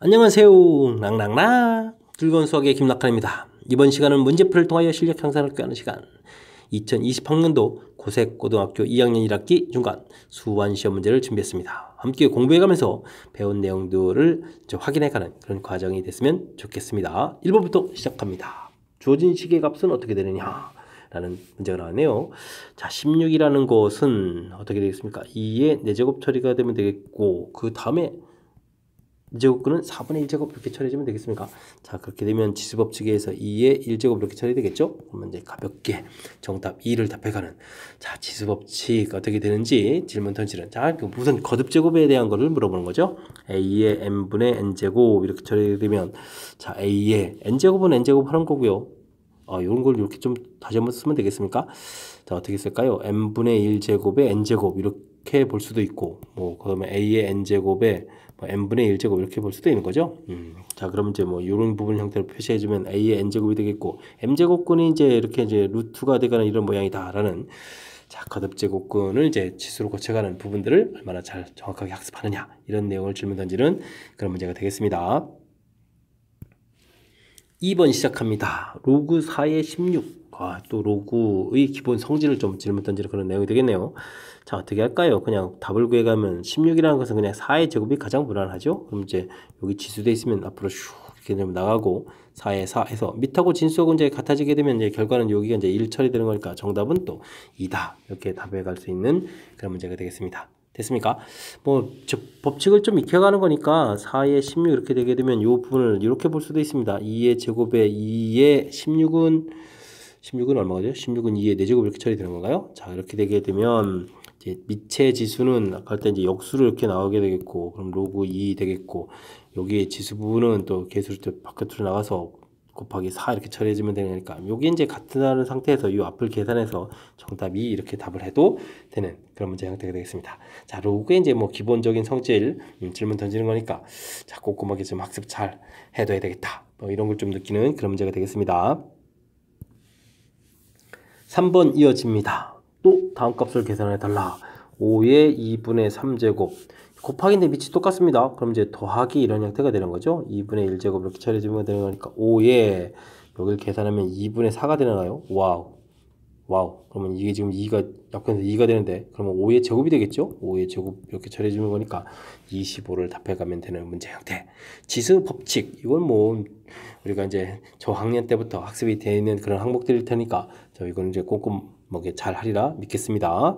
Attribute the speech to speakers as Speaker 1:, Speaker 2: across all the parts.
Speaker 1: 안녕하세요. 랑랑랑 즐거운 수학의 김락환입니다. 이번 시간은 문제풀이를 통하여 실력 향상을 꾀하는 시간 2020학년도 고색고등학교 2학년 1학기 중간 수완시험 문제를 준비했습니다. 함께 공부해가면서 배운 내용들을 확인해가는 그런 과정이 됐으면 좋겠습니다. 1번부터 시작합니다. 주어진 식의 값은 어떻게 되느냐 라는 문제가 나왔네요. 자, 16이라는 것은 어떻게 되겠습니까? 2의 4제곱 처리가 되면 되겠고 그 다음에 2제곱근은 4분의 1제곱 이렇게 처리해주면 되겠습니까? 자, 그렇게 되면 지수법칙에 의해서 2의 1제곱 이렇게 처리되겠죠? 그러면 이제 가볍게 정답 2를 답해가는. 자, 지수법칙 어떻게 되는지 질문 던지는. 자, 우선 거듭제곱에 대한 거를 물어보는 거죠. a의 n분의 n제곱 이렇게 처리되면, 자, a의 n제곱은 n제곱 하는 거고요. 이런 걸 이렇게 좀 다시 한번 쓰면 되겠습니까? 자, 어떻게 쓸까요? n분의 1제곱에 n제곱 이렇게 볼 수도 있고, 그다음에 a의 n제곱에 n분의 1제곱 이렇게 볼 수도 있는 거죠. 자, 그러면 이제 이런 부분 형태로 표시해주면 a의 n제곱이 되겠고, m제곱근이 이제 이렇게 이제 루트가 되거나 이런 모양이다라는, 자, 거듭제곱근을 이제 치수로 고쳐가는 부분들을 얼마나 잘 정확하게 학습하느냐, 이런 내용을 질문 던지는 그런 문제가 되겠습니다. 2번 시작합니다. 로그 4의 16. 또 로그의 기본 성질을 좀 질문 던지는 그런 내용이 되겠네요. 자, 어떻게 할까요? 그냥 답을 구해가면 16이라는 것은 그냥 4의 제곱이 가장 무난하죠? 그럼 이제 여기 지수돼 있으면 앞으로 슉 이렇게 좀 나가고 4의 4 해서 밑하고 진수하고 이제 같아지게 되면 이제 결과는 여기가 이제 1 처리되는 거니까 정답은 또 2다. 이렇게 답해 갈 수 있는 그런 문제가 되겠습니다. 됐습니까? 법칙을 좀 익혀가는 거니까 4의 16 이렇게 되게 되면 이 부분을 이렇게 볼 수도 있습니다. 2의 제곱에 2의 16은 얼마죠? 16은 2의 4제곱 이렇게 처리되는 건가요? 자, 이렇게 되게 되면 이제 밑의 지수는 아까 할 때 이제 역수로 이렇게 나오게 되겠고, 그럼 로그 2 되겠고, 여기 지수 부분은 또 계수로 또 바깥으로 나가서 곱하기 4 이렇게 처리해주면 되니까 여기 이제 같은 상태에서 이 앞을 계산해서 정답이 이렇게 답을 해도 되는 그런 문제 형태가 되겠습니다. 자, 로그의 이제 기본적인 성질 질문 던지는 거니까 자, 꼼꼼하게 좀 학습 잘 해둬야 되겠다. 이런 걸 좀 느끼는 그런 문제가 되겠습니다. 3번 이어집니다. 또 다음 값을 계산해 달라. 5의 2분의 3제곱 곱하기인데 밑이 똑같습니다. 그럼 이제 더하기 이런 형태가 되는 거죠. 2분의 1제곱 이렇게 처리해주면 되는 거니까 5에 여기를 계산하면 2분의 4가 되나요? 와우. 그러면 이게 지금 2가 약분해서 2가 되는데 그러면 5의 제곱이 되겠죠? 5의 제곱 이렇게 처리해주는 거니까 25를 답해가면 되는 문제 형태. 지수 법칙 이건 우리가 이제 저학년 때부터 학습이 되어 있는 그런 항목들일 테니까 이거는 이제 꼼꼼하게 잘 하리라 믿겠습니다.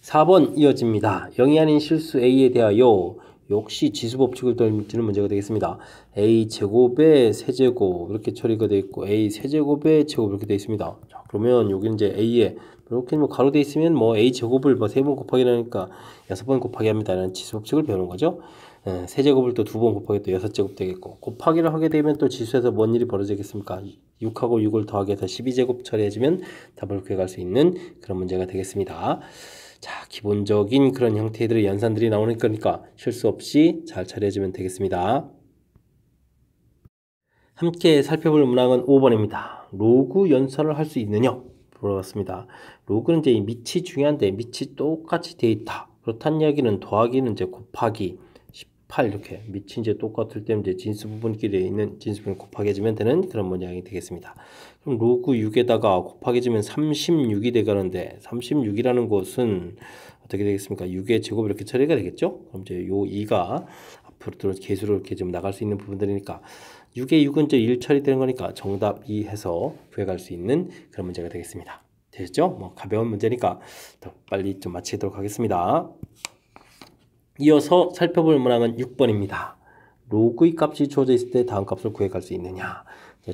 Speaker 1: 4번 이어집니다. 0이 아닌 실수 a에 대하여 역시 지수법칙을 던지는 문제가 되겠습니다. a 제곱의 세제곱 이렇게 처리가 되어 있고 a 세제곱의 제곱 이렇게 되어 있습니다. 자, 그러면 여기는 이제 a에 이렇게 가로되어 있으면 a 제곱을 3번 곱하기 하니까 6번 곱하기 합니다. 라는 지수법칙을 배우는 거죠. 세제곱을 또 2번 곱하기 또 6제곱 되겠고 곱하기를 하게 되면 또 지수에서 뭔 일이 벌어지겠습니까? 6하고 6을 더하기 해서 12제곱 처리해주면 답을 구해갈 수 있는 그런 문제가 되겠습니다. 자, 기본적인 그런 형태들의 연산들이 나오는 거니까 실수 없이 잘 처리해주면 되겠습니다. 함께 살펴볼 문항은 5번입니다. 로그 연산을 할 수 있느냐? 물어봤습니다. 로그는 이제 밑이 중요한데 밑이 똑같이 되어 있다. 그렇다는 이야기는 더하기는 이제 곱하기 18 이렇게 밑이 이제 똑같을 때 이제 진수 부분끼리 있는 진수 부분 곱하기 해주면 되는 그런 문장이 되겠습니다. 그럼 로그 6에다가 곱하기 해주면 36이 되가는데 36이라는 것은 어떻게 되겠습니까? 6의 제곱 이렇게 처리가 되겠죠? 그럼 이제 요 2가 앞으로 계수로 이렇게 좀 나갈 수 있는 부분들이니까 6의 6은 이제 1 처리되는 거니까 정답 2 해서 구해갈 수 있는 그런 문제가 되겠습니다. 되셨죠? 가벼운 문제니까 더 빨리 좀 마치도록 하겠습니다. 이어서 살펴볼 문항은 6번입니다. 로그의 값이 주어져 있을 때 다음 값을 구해갈 수 있느냐.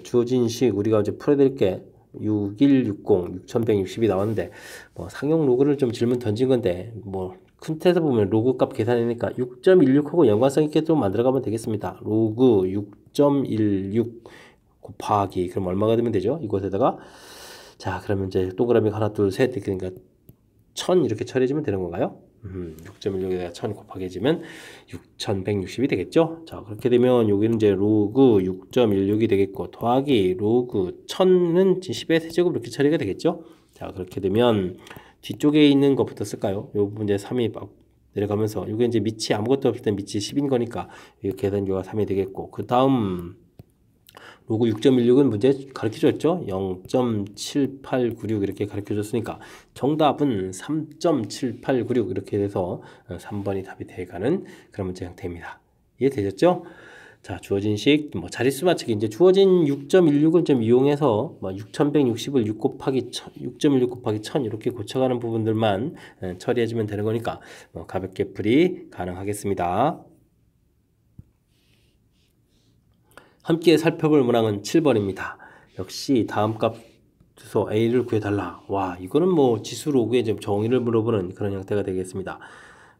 Speaker 1: 주어진 식 우리가 이제 풀어드릴 게 6160, 6160이 나왔는데 상용 로그를 좀 질문 던진 건데 큰 틀에서 보면 로그 값 계산이니까 6.16하고 연관성 있게 좀 만들어가면 되겠습니다. 로그 6.16 곱하기 그럼 얼마가 되면 되죠? 이곳에다가 자, 그러면 이제 동그라미 하나 둘 셋 그러니까 1000 이렇게 처리해주면 되는 건가요? 6.16에다가 1000 곱하기 해주면 6160이 되겠죠? 자, 그렇게 되면 여기는 이제 로그 6.16이 되겠고 더하기 로그 1000은 10의 세제곱 이렇게 처리가 되겠죠? 자, 그렇게 되면 뒤쪽에 있는 것부터 쓸까요? 요 부분 이제 3이 내려가면서 이게 이제 밑이 아무것도 없을 때 밑이 10인 거니까 이 계산기가 3이 되겠고 그 다음 로그 6.16은 문제 가르쳐줬죠. 0.7896 이렇게 가르쳐줬으니까 정답은 3.7896 이렇게 돼서 3번이 답이 돼가는 그런 문제 형태입니다. 이해되셨죠? 자, 주어진 식, 뭐 자릿수 맞추기. 이제 주어진 6.16을 좀 이용해서 뭐 6160을 6 곱하기 6.16 곱하기 1000 이렇게 고쳐가는 부분들만 처리해주면 되는 거니까 가볍게 풀이 가능하겠습니다. 함께 살펴볼 문항은 7번입니다. 역시 다음 값에서 a를 구해달라. 와, 이거는 뭐 지수 로그에 좀 정의를 물어보는 그런 형태가 되겠습니다.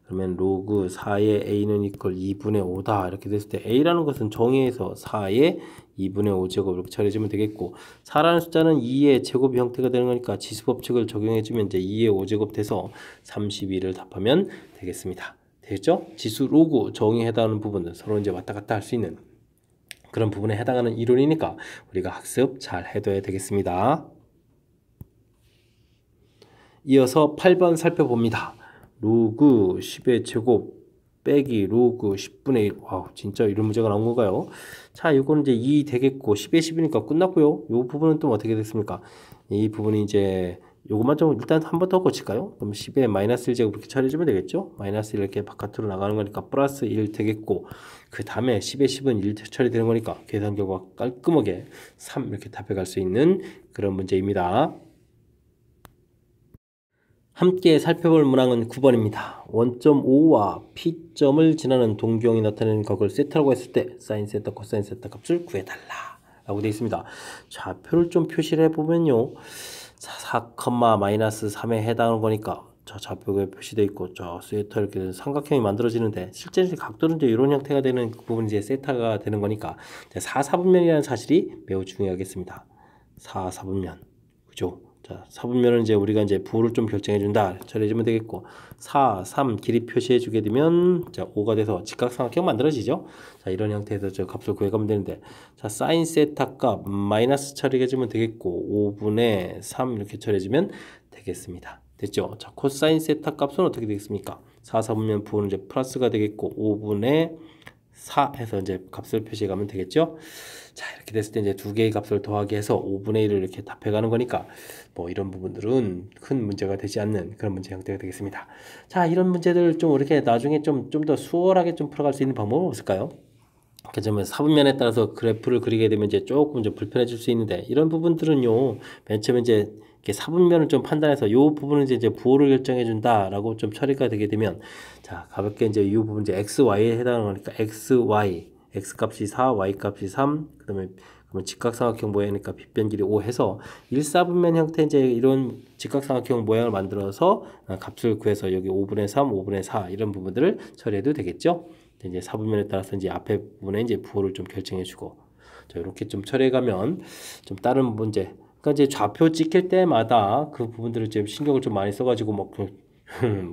Speaker 1: 그러면 로그 4의 a는 이퀄 2분의 5다 이렇게 됐을 때 a라는 것은 정의에서 4의 2분의 5제곱 이렇게 처리해주면 되겠고 4라는 숫자는 2의 제곱 형태가 되는 거니까 지수법칙을 적용해주면 이제 2의 5제곱 돼서 32를 답하면 되겠습니다. 되겠죠? 지수 로그 정의에 해당하는 부분은 서로 이제 왔다 갔다 할 수 있는 그런 부분에 해당하는 이론이니까 우리가 학습 잘 해둬야 되겠습니다. 이어서 8번 살펴봅니다. 로그 10의 제곱 빼기 로그 10분의 1. 와우, 진짜 이런 문제가 나온 건가요? 자, 이거는 이제 2 되겠고 10의 10이니까 끝났고요. 이 부분은 또 어떻게 됐습니까? 이 부분이 이제 요것만 좀 일단 한 번 더 고칠까요? 그럼 10의 마이너스 1제곱 이렇게 처리해주면 되겠죠? 마이너스 1 이렇게 바깥으로 나가는 거니까 플러스 1 되겠고 그 다음에 10의 10은 1 처리되는 거니까 계산 결과 깔끔하게 3 이렇게 답해갈 수 있는 그런 문제입니다. 함께 살펴볼 문항은 9번입니다. 원점 5와 P점을 지나는 동경이 나타내는 격을 세타라고 했을 때 사인 세타, 코사인 세타 값을 구해달라 라고 되어 있습니다. 자, 표를 좀 표시를 해보면요. 4,-3에 해당하는 거니까 저 좌표에 표시되어 있고 저 세타 이렇게 삼각형이 만들어지는데 실제 각도는 이제 이런 형태가 되는 그 부분이 이제 세타가 되는 거니까 4, 4분면이라는 사실이 매우 중요하겠습니다. 4, 4분면 그죠? 자, 4분면은 이제 우리가 이제 부호를 좀 결정해 준다 처리해주면 되겠고 4, 3 길이 표시해 주게 되면 자 5가 돼서 직각삼각형 만들어지죠. 자, 이런 형태에서 저 값을 구해가면 되는데 자 사인 세타 값 마이너스 처리해 주면 되겠고 5분의 3 이렇게 처리해 주면 되겠습니다. 됐죠? 자 코사인 세타 값은 어떻게 되겠습니까? 4, 4분면 부호는 이제 플러스가 되겠고 5분의 4 해서 이제 값을 표시해 가면 되겠죠. 자, 이렇게 됐을 때 이제 두 개의 값을 더하기 해서 5분의 1을 이렇게 답해 가는 거니까 뭐 이런 부분들은 큰 문제가 되지 않는 그런 문제 형태가 되겠습니다. 자, 이런 문제들 좀 이렇게 나중에 좀 더 수월하게 좀 풀어갈 수 있는 방법은 없을까요? 그러면 사분면에 따라서 그래프를 그리게 되면 이제 조금 좀 불편해질 수 있는데 이런 부분들은요 맨 처음에 이제 이렇게 사분면을 좀 판단해서 이 부분은 이제 부호를 결정해 준다라고 좀 처리가 되게 되면 자 가볍게 이제 이 부분 이제 x, y에 해당하는 거니까 x, y, x 값이 4, y 값이 3, 그다음에 그러면 직각삼각형 모양이니까 빗변 길이 5 해서 1사분면 형태 이제 이런 직각삼각형 모양을 만들어서 값을 구해서 여기 5분의 3, 5분의 4 이런 부분들을 처리해도 되겠죠. 이제 사분면에 따라서 이제 앞에 부분에 이제 부호를 좀 결정해주고 자 이렇게 좀 처리해가면 좀 다른 문제 그러니까 이제 좌표 찍힐 때마다 그 부분들을 좀 신경을 좀 많이 써가지고 뭐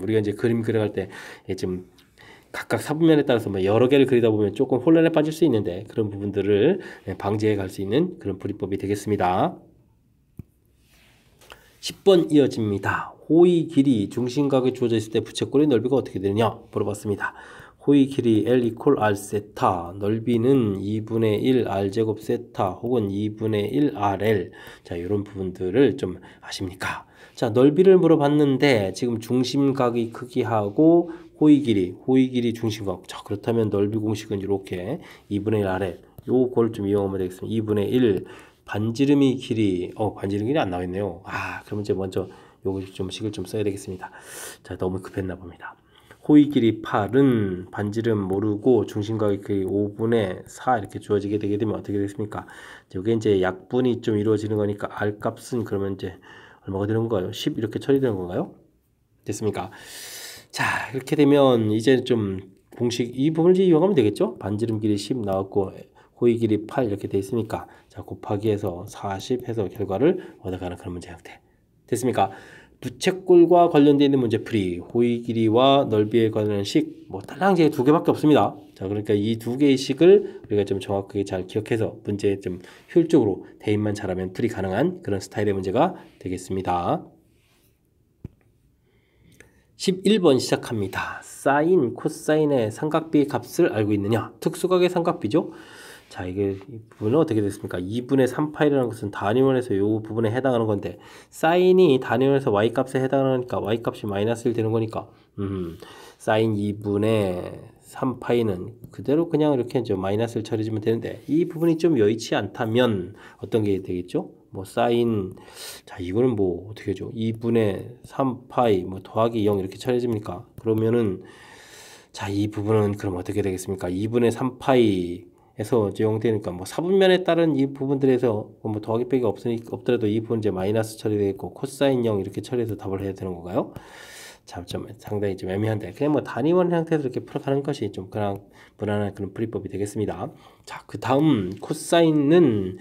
Speaker 1: 우리가 이제 그림 그려갈 때 좀 각각 사분면에 따라서 뭐 여러 개를 그리다 보면 조금 혼란에 빠질 수 있는데 그런 부분들을 방지해 갈 수 있는 그런 풀이법이 되겠습니다. 10번 이어집니다. 호의 길이 중심각이 주어져 있을 때 부채꼴의 넓이가 어떻게 되느냐 물어봤습니다. 호의 길이 L 이퀄 R 세타, 넓이는 2분의 1 R 제곱 세타 혹은 2분의 1 RL. 자, 이런 부분들을 좀 아십니까? 자, 넓이를 물어봤는데 지금 중심각의 크기하고 호의 길이 중심각. 자, 그렇다면 넓이 공식은 이렇게 2분의 1 RL. 요걸 좀 이용하면 되겠습니다. 2분의 1 반지름이 길이 반지름 길이 안 나와 있네요. 그럼 이제 먼저 요거 좀 식을 좀 써야 되겠습니다. 자, 너무 급했나 봅니다. 호의 길이 8은 반지름 모르고 중심각의 길이 5분의 4 이렇게 주어지게 되게 되면 어떻게 되겠습니까? 이게 이제 약분이 좀 이루어지는 거니까 R 값은 그러면 이제 얼마가 되는 건가요? 10 이렇게 처리되는 건가요? 됐습니까? 자, 이렇게 되면 이제 좀 공식 이 부분을 이용하면 되겠죠? 반지름 길이 10 나왔고 호의 길이 8 이렇게 돼 있으니까 자 곱하기 해서 40 해서 결과를 얻어가는 그런 문제 형태 됐습니까? 부채꼴과 관련되어 있는 문제풀이 호의 길이와 넓이에 관련한 식 뭐 딸랑제 두 개밖에 없습니다. 자 그러니까 이 두 개의 식을 우리가 좀 정확하게 잘 기억해서 문제에 좀 효율적으로 대입만 잘하면 풀이 가능한 그런 스타일의 문제가 되겠습니다. 11번 시작합니다. 사인, 코사인의 삼각비의 값을 알고 있느냐? 특수각의 삼각비죠? 자, 이게 이 부분은 어떻게 됐습니까? 2분의 3파이라는 것은 단위원에서 이 부분에 해당하는 건데 사인이 단위원에서 y값에 해당하니까 y값이 마이너스 1 되는 거니까 사인 2분의 3파이는 그대로 그냥 이렇게 이제 마이너스를 처리해주면 되는데 이 부분이 좀 여의치 않다면 어떤 게 되겠죠? 뭐 사인, 자 이거는 뭐 어떻게 하죠? 2분의 3파이 뭐 더하기 0 이렇게 처리해집니까? 그러면은 자 이 부분은 그럼 어떻게 되겠습니까? 2분의 3파이에서 이제 0 되니까 뭐 사분면에 따른 이 부분들에서 뭐 더하기 빼기 없더라도 이 부분 이제 마이너스 처리되겠고 코사인 0 이렇게 처리해서 답을 해야 되는 건가요? 자, 좀 상당히 좀 애매한데 그냥 뭐 단위원 형태에서 이렇게 풀어가는 것이 좀 그냥 무난한 그런 풀이법이 되겠습니다. 자, 그 다음 코사인은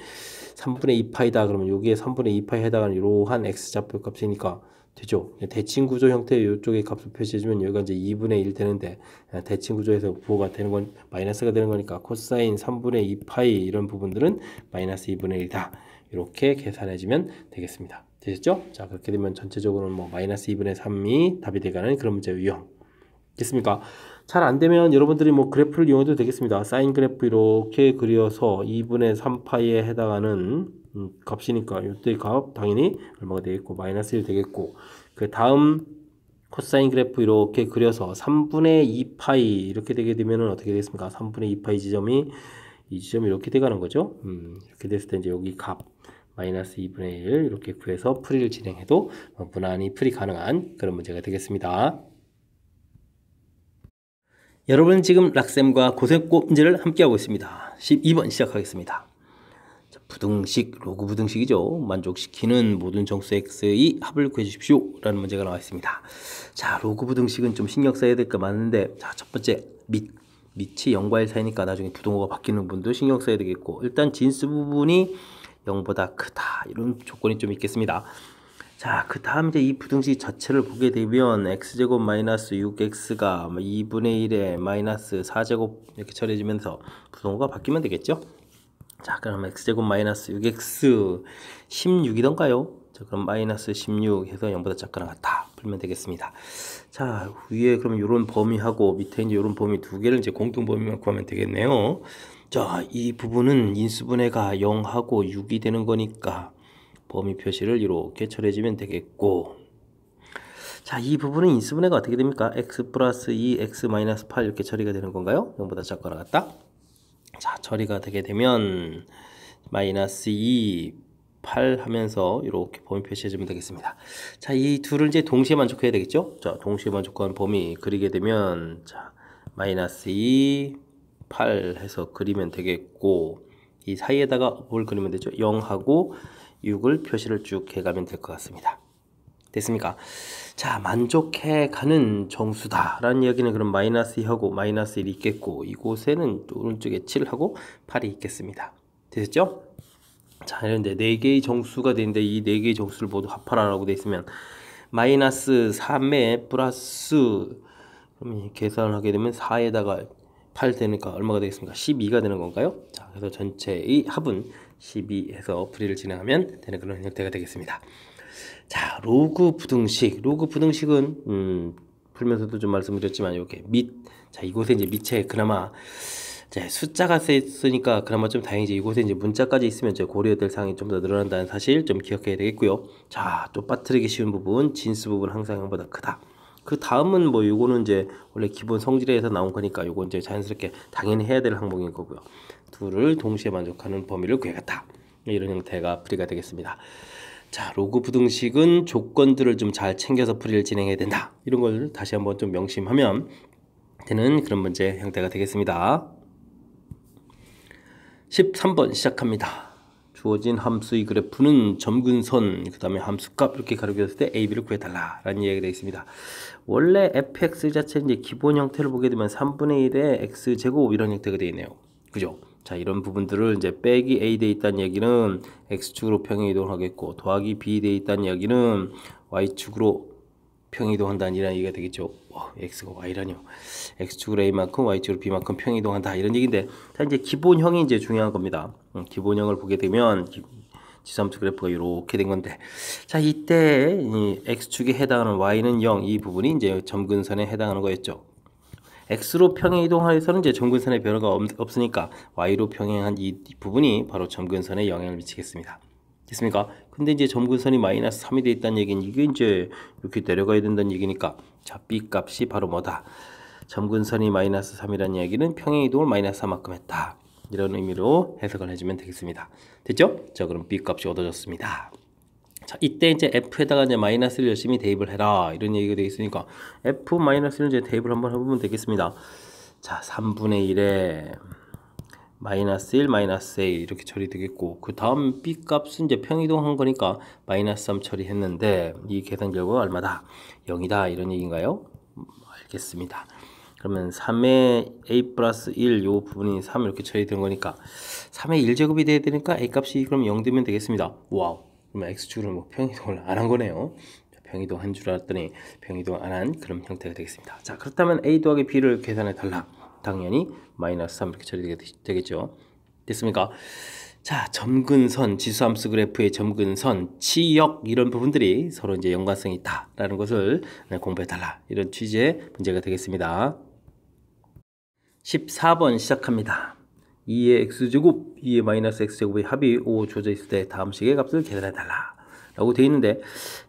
Speaker 1: 3분의 2파이다. 그러면 여기에 3분의 2파이 해당하는 이러한 x좌표 값이니까 되죠. 대칭 구조 형태의 이쪽에 값을 표시해주면 여기가 이제 2분의 1 되는데 대칭 구조에서 부호가 되는 건 마이너스가 되는 거니까 코사인 3분의 2파이 이런 부분들은 마이너스 2분의 1이다. 이렇게 계산해주면 되겠습니다. 되셨죠? 자, 그렇게 되면 전체적으로는 뭐 마이너스 2분의 3이 답이 되가는 그런 문제 유형. 됐습니까? 잘 안 되면 여러분들이 뭐 그래프를 이용해도 되겠습니다. 사인 그래프 이렇게 그려서 2분의 3파이에 해당하는 값이니까 이때 값 당연히 얼마가 되겠고 마이너스 1 되겠고 그 다음 코사인 그래프 이렇게 그려서 3분의 2파이 이렇게 되게 되면은 어떻게 되겠습니까? 3분의 2파이 지점이 이 지점이 이렇게 돼가는 거죠. 이렇게 됐을 때 이제 여기 값 마이너스 2분의 1 이렇게 구해서 풀이를 진행해도 무난히 풀이 가능한 그런 문제가 되겠습니다. 여러분 지금 락쌤과 고생꽃 문제를 함께하고 있습니다. 12번 시작하겠습니다. 자, 부등식, 로그 부등식이죠. 만족시키는 모든 정수 x의 합을 구해주십시오 라는 문제가 나와 있습니다. 자, 로그 부등식은 좀 신경 써야 될 거 많은데 자, 첫 번째 밑이 0과 1 사이니까 나중에 부등호가 바뀌는 분도 신경 써야 되겠고 일단 진수 부분이 0보다 크다 이런 조건이 좀 있겠습니다. 자, 그 다음 이제 이 부등식 자체를 보게 되면 x제곱 마이너스 6x가 2분의 1에 마이너스 4제곱 이렇게 처리해지면서 부등호가 바뀌면 되겠죠. 자, 그럼 x제곱 마이너스 6x 16이던가요? 자, 그럼 마이너스 16 해서 0보다 작거나 같다 풀면 되겠습니다. 자, 위에 그럼 이런 범위하고 밑에 이제 이런 범위 두 개를 이제 공통 범위만 구하면 되겠네요. 자, 이 부분은 인수분해가 0하고 6이 되는 거니까 범위 표시를 이렇게 처리해주면 되겠고 자, 이 부분은 인수분해가 어떻게 됩니까? x 플러스 2, x 마이너스 8 이렇게 처리가 되는 건가요? 0보다 작거나 같다? 자, 처리가 되게 되면 마이너스 2, 8 하면서 이렇게 범위 표시해주면 되겠습니다. 자, 이 둘을 이제 동시에 만족해야 되겠죠? 자, 동시에 만족한 범위 그리게 되면 자, 마이너스 2, 8 해서 그리면 되겠고 이 사이에다가 뭘 그리면 되죠? 0하고 6을 표시를 쭉 해가면 될 것 같습니다. 됐습니까? 자, 만족해가는 정수다 라는 이야기는 그럼 마이너스 2하고 마이너스 1이 있겠고 이곳에는 오른쪽에 7하고 8이 있겠습니다. 되셨죠? 자, 이런데 4개의 정수가 되는데 이 4개의 정수를 모두 합하라고 되어 있으면 마이너스 3에 플러스 그럼 계산을 하게 되면 4에다가 8 되니까 얼마가 되겠습니까? 12가 되는 건가요? 자, 그래서 전체의 합은 12 해서 풀이를 진행하면 되는 그런 형태가 되겠습니다. 자, 로그 부등식. 로그 부등식은 풀면서도 좀 말씀드렸지만 이렇게 자, 이곳에 이제 밑에 그나마 이제 숫자가 쓰니까 그나마 좀 다행이지. 이곳에 이제 문자까지 있으면 이제 고려해야 될 사항이 좀 더 늘어난다는 사실 좀 기억해야 되겠고요. 자, 또 빠뜨리기 쉬운 부분, 진수 부분 항상 0보다 크다. 그 다음은 뭐 요거는 이제 원래 기본 성질에서 나온 거니까 요거 이제 자연스럽게 당연히 해야 될 항목인 거고요. 둘을 동시에 만족하는 범위를 구해갔다. 이런 형태가 풀이가 되겠습니다. 자, 로그 부등식은 조건들을 좀 잘 챙겨서 풀이를 진행해야 된다. 이런 걸 다시 한번 좀 명심하면 되는 그런 문제 형태가 되겠습니다. 13번 시작합니다. 주어진 함수의 그래프는 점근선, 그 다음에 함수값 이렇게 가리켰을 때 a, b를 구해달라 라는 이야기가 되어 있습니다. 원래 fx 자체 이제 기본 형태를 보게 되면 3분의 1에 x제곱 이런 형태가 되어 있네요. 그죠? 자, 이런 부분들을 이제 빼기 a 돼 있다는 얘기는 x축으로 평행이동을 하겠고 더하기 b 돼 있다는 이야기는 y축으로 평행이동한다는 이런 얘기가 되겠죠. x가 y라뇨. x축으로 a만큼 y축으로 b만큼 평행이동한다 이런 얘기인데 자, 이제 기본형이 이제 중요한 겁니다. 기본형을 보게 되면 지수함수 그래프가 이렇게 된 건데, 자, 이때 이 x축에 해당하는 y는 0, 이 부분이 이제 점근선에 해당하는 거였죠. x로 평행 이동하여서는 이제 점근선에 변화가 없으니까 y로 평행한 이 부분이 바로 점근선에 영향을 미치겠습니다. 됐습니까? 근데 이제 점근선이 마이너스 3이 돼 있다는 얘기는 이게 이제 이렇게 내려가야 된다는 얘기니까, 자, b 값이 바로 뭐다? 점근선이 마이너스 3이라는 얘기는 평행 이동을 마이너스 3만큼 했다. 이런 의미로 해석을 해주면 되겠습니다. 됐죠? 자, 그럼 b 값이 얻어졌습니다. 자, 이때 이제 f에다가 이제 마이너스를 열심히 대입을 해라, 이런 얘기가 되어 있으니까 f 마이너스를 이제 대입을 한번 해보면 되겠습니다. 자, 3분의 1에 마이너스 1, 마이너스 a 이렇게 처리되겠고, 그 다음 b 값은 이제 평이동한 거니까 마이너스 3 처리했는데 이 계산 결과가 얼마다? 0이다, 이런 얘기인가요? 알겠습니다. 그러면 3의 a 플러스 1 요 부분이 3 이렇게 처리된 거니까 3의 1제곱이 돼야 되니까 a 값이 그럼 0 되면 되겠습니다. 와우. 그러면 x축으로 뭐 평이동을 안 한 거네요. 평이동 한 줄 알았더니 평이동 안 한 그런 형태가 되겠습니다. 자, 그렇다면 a 더하기 b를 계산해 달라. 당연히 마이너스 3 이렇게 처리되겠죠. 됐습니까? 자, 점근선, 지수함수 그래프의 점근선, 치역 이런 부분들이 서로 이제 연관성이 있다라는 것을 공부해 달라. 이런 취지의 문제가 되겠습니다. 14번 시작합니다. 2의 x제곱, 2의 마이너스 x제곱의 합이 5 주어져 있을 때 다음 식의 값을 계산해 달라 라고 되어 있는데,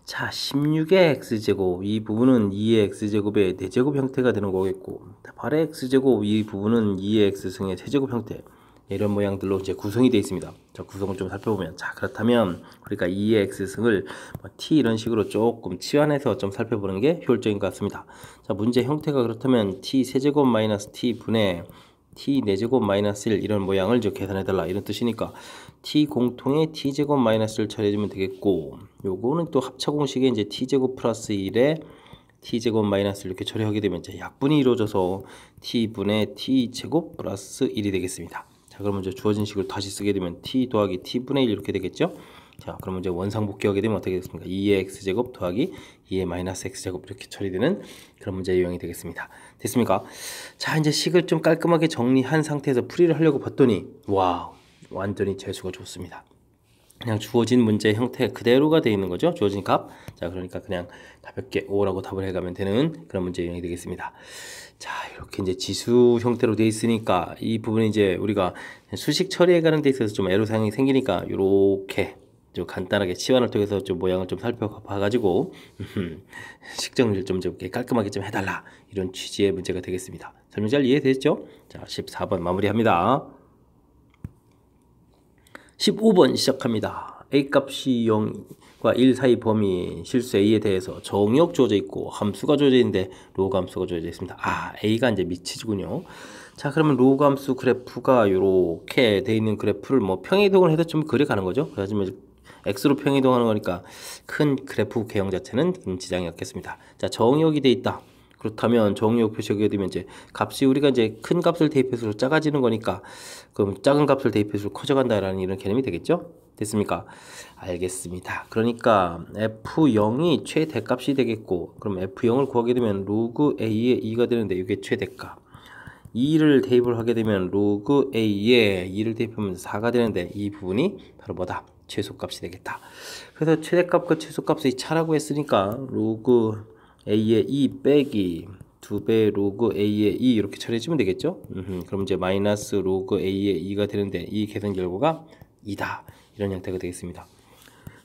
Speaker 1: 자, 16의 x제곱, 이 부분은 2의 x제곱의 4제곱 형태가 되는 거겠고, 8의 x제곱, 이 부분은 2의 x승의 세제곱 형태, 이런 모양들로 이제 구성이 되어 있습니다. 자, 구성을 좀 살펴보면, 자, 그렇다면 우리가 2의 x승을 t 이런 식으로 조금 치환해서 좀 살펴보는 게 효율적인 것 같습니다. 자, 문제 형태가 그렇다면 t 세제곱 마이너스 t 분의 t 4제곱 마이너스 1 이런 모양을 이제 계산해달라, 이런 뜻이니까 t 공통의 t제곱 마이너스를 처리해주면 되겠고, 요거는 또 합차공식에 이제 t제곱 플러스 1에 t제곱 마이너스 이렇게 처리하게 되면 이제 약분이 이루어져서 t분의 t제곱 플러스 1이 되겠습니다. 자, 그러면 이제 주어진 식을 다시 쓰게 되면 t 더하기 t분의 1 이렇게 되겠죠. 자, 그러면 이제 원상복귀하게 되면 어떻게 되겠습니까? 2의 x제곱 더하기 2의 마이너스 x제곱 이렇게 처리되는 그런 문제 유형이 되겠습니다. 됐습니까? 자, 이제 식을 좀 깔끔하게 정리한 상태에서 풀이를 하려고 봤더니 와우, 완전히 재수가 좋습니다. 그냥 주어진 문제 형태 그대로가 되어 있는 거죠. 주어진 값. 자, 그러니까 그냥 가볍게 5라고 답을 해가면 되는 그런 문제 유형이 되겠습니다. 자, 이렇게 이제 지수 형태로 되어 있으니까 이 부분은 이제 우리가 수식 처리해가는 데 있어서 좀 애로사항이 생기니까 이렇게 좀 간단하게 치환을 통해서 좀 모양을 좀 살펴봐가지고 식정리를 좀 깔끔하게 좀 해달라, 이런 취지의 문제가 되겠습니다. 설명 잘 이해되셨죠? 자, 14번 마무리합니다. 15번 시작합니다. a 값이 0과 1 사이 범위 실수 a에 대해서 정의역 주어져 있고 함수가 주어져 있는데 로그 함수가 주어져 있습니다. 아, a가 이제 미치군요. 자, 그러면 로그 함수 그래프가 이렇게 돼 있는 그래프를 뭐 평이동을 해서 좀 그려가는 거죠. 그래서 x로 평이동하는 거니까 큰 그래프 개형 자체는 지장이 없겠습니다. 자, 정의역이 돼 있다. 그렇다면 정의역 표시하게 되면 이제 값이 우리가 이제 큰 값을 대입할수록 작아지는 거니까 그럼 작은 값을 대입할수록 커져간다라는 이런 개념이 되겠죠? 됐습니까? 알겠습니다. 그러니까 f0이 최대값이 되겠고, 그럼 f0을 구하게 되면 로그 a의 2가 되는데 이게 최대값. 2를 대입을 하게 되면 로그 a에 2를 대입하면 4가 되는데 이 부분이 바로 뭐다? 최소값이 되겠다. 그래서 최대값과 최소값의 차라고 했으니까 로그 a의 2 빼기 2배 로그 a의 2 이렇게 처리해주면 되겠죠. 그럼 이제 마이너스 로그 a의 2가 되는데 이 계산 결과가 2다, 이런 형태가 되겠습니다.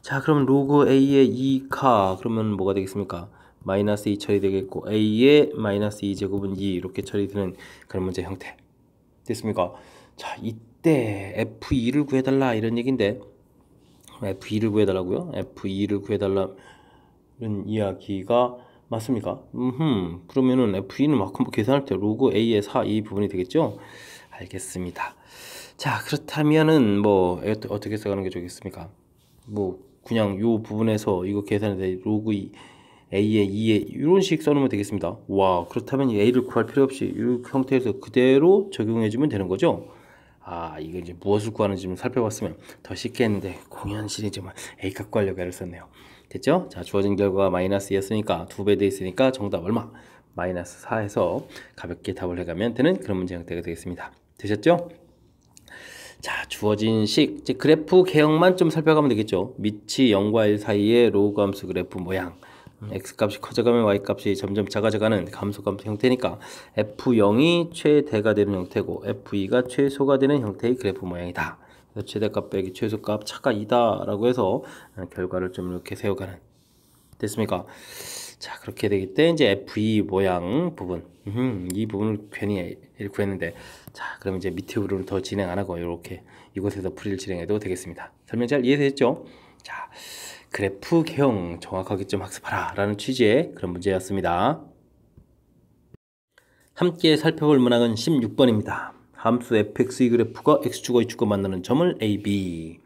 Speaker 1: 자, 그럼 로그 a의 2가 그러면 뭐가 되겠습니까? 마이너스 2 처리되겠고 a의 마이너스 2제곱은 2 이렇게 처리되는 그런 문제 형태 됐습니까? 자, 이때 f2를 구해달라, 이런 얘기인데 f2를 구해달라고요? f2를 구해달라는 이야기가 맞습니까? 그러면은 f2는 막 한번 계산할 때 로그 a의 4 이 부분이 되겠죠? 알겠습니다. 자, 그렇다면은 뭐 어떻게 써가는 게 좋겠습니까? 뭐 그냥 요 부분에서 이거 계산할 때 로그 a의 2에 이런 식 써놓으면 되겠습니다. 와, 그렇다면 a를 구할 필요 없이 이 형태에서 그대로 적용해주면 되는 거죠? 아, 이거 이제 무엇을 구하는지 좀 살펴봤으면 더 쉽게 했는데 공연실이 좀 a값 구하려고 애를 썼네요. 됐죠? 자, 주어진 결과가 마이너스였으니까 2배 돼 있으니까 정답 얼마? 마이너스 4에서 가볍게 답을 해가면 되는 그런 문제 형태가 되겠습니다. 되셨죠? 자, 주어진 식, 이제 그래프 개형만 좀 살펴가면 되겠죠. 밑이 0과 1 사이의 로그 함수 그래프 모양. x값이 커져가면 y값이 점점 작아져가는 감소감소 형태니까 f0이 최대가 되는 형태고 f2가 최소가 되는 형태의 그래프 모양이다. 그래서 최대값 빼기 최소값 차가 2다 라고 해서 결과를 좀 이렇게 세워가는. 됐습니까? 자, 그렇게 되기 때 이제 f2 모양 부분, 이 부분을 괜히 구했는데, 자, 그럼 이제 밑에 부분을 더 진행 안 하고 이렇게 이곳에서 풀이를 진행해도 되겠습니다. 설명 잘 이해됐죠? 자, 그래프 개형 정확하게 좀 학습하라 라는 취지의 그런 문제였습니다. 함께 살펴볼 문항은 16번입니다. 함수 fx의 그래프가 x축과 y축과 만나는 점을 AB,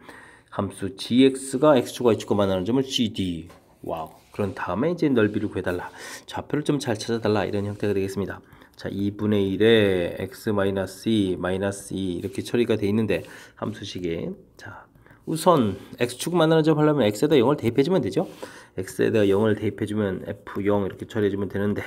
Speaker 1: 함수 gx가 x축과 y축과 만나는 점을 CD. 와우. 그런 다음에 이제 넓이를 구해달라. 좌표를 좀 잘 찾아달라. 이런 형태가 되겠습니다. 자, 2분의 1에 x-2 이렇게 처리가 되어 있는데 함수식에, 자, 우선 x축 만나는 점 하려면 x에다 0을 대입해주면 되죠. x에다 0을 대입해주면 f0 이렇게 처리해주면 되는데,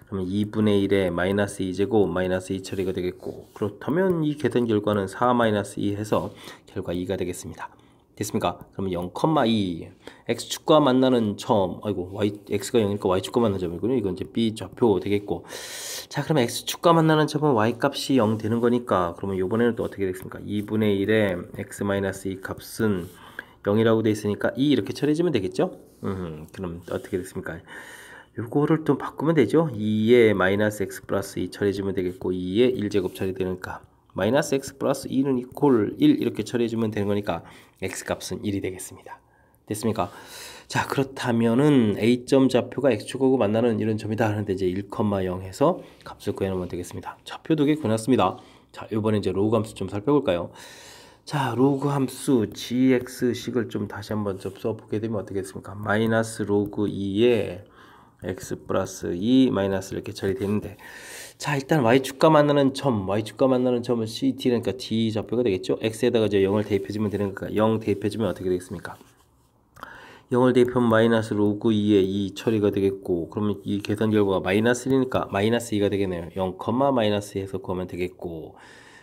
Speaker 1: 그러면 2분의 1에 마이너스 2제곱 마이너스 2 처리가 되겠고, 그렇다면 이 계산 결과는 4-2 해서 결과 2가 되겠습니다. 됐습니까? 그러면 0,2 x축과 만나는 점, 아이고 x가 0이니까 y축과 만나는 점이군요. 이건 이제 b 좌표 되겠고, 자, 그러면 x축과 만나는 점은 y값이 0 되는 거니까, 그러면 이번에는 또 어떻게 되겠습니까? 2분의 1에 x-2 값은 0이라고 돼 있으니까 2 이렇게 처리해주면 되겠죠? 그럼 어떻게 됐습니까? 요거를 좀 바꾸면 되죠. 2에 마이너스 x 플러스 2 처리해주면 되겠고, 2에 1제곱 처리되니까 마이너스 x 플러스 2는 이퀄 1 이렇게 처리해주면 되는 거니까 x값은 1이 되겠습니다. 됐습니까? 자, 그렇다면은 a점 좌표가 x축하고 만나는 이런 점이다 하는데 이제 1,0 해서 값을 구해놓으면 되겠습니다. 좌표 두 개 구해놨습니다. 자, 이번에 이제 로그 함수 좀 살펴볼까요? 자, 로그 함수 gx식을 좀 다시 한번 좀 써보게 되면 어떻게 됐습니까? 마이너스 로그 2에 x 플러스 2 마이너스 이렇게 처리되는데, 자, 일단 y축과 만나는 점은 CT니까 D 좌표가 되겠죠. x에다가 이제 0을 대입해주면 되는 거니까 0 대입해주면 어떻게 되겠습니까? 0을 대입하면 마이너스 로그 2에 2 처리가 되겠고, 그러면 이 계산 결과가 마이너스 1이니까 마이너스 2가 되겠네요. 0, 마이너스 해서 구하면 되겠고,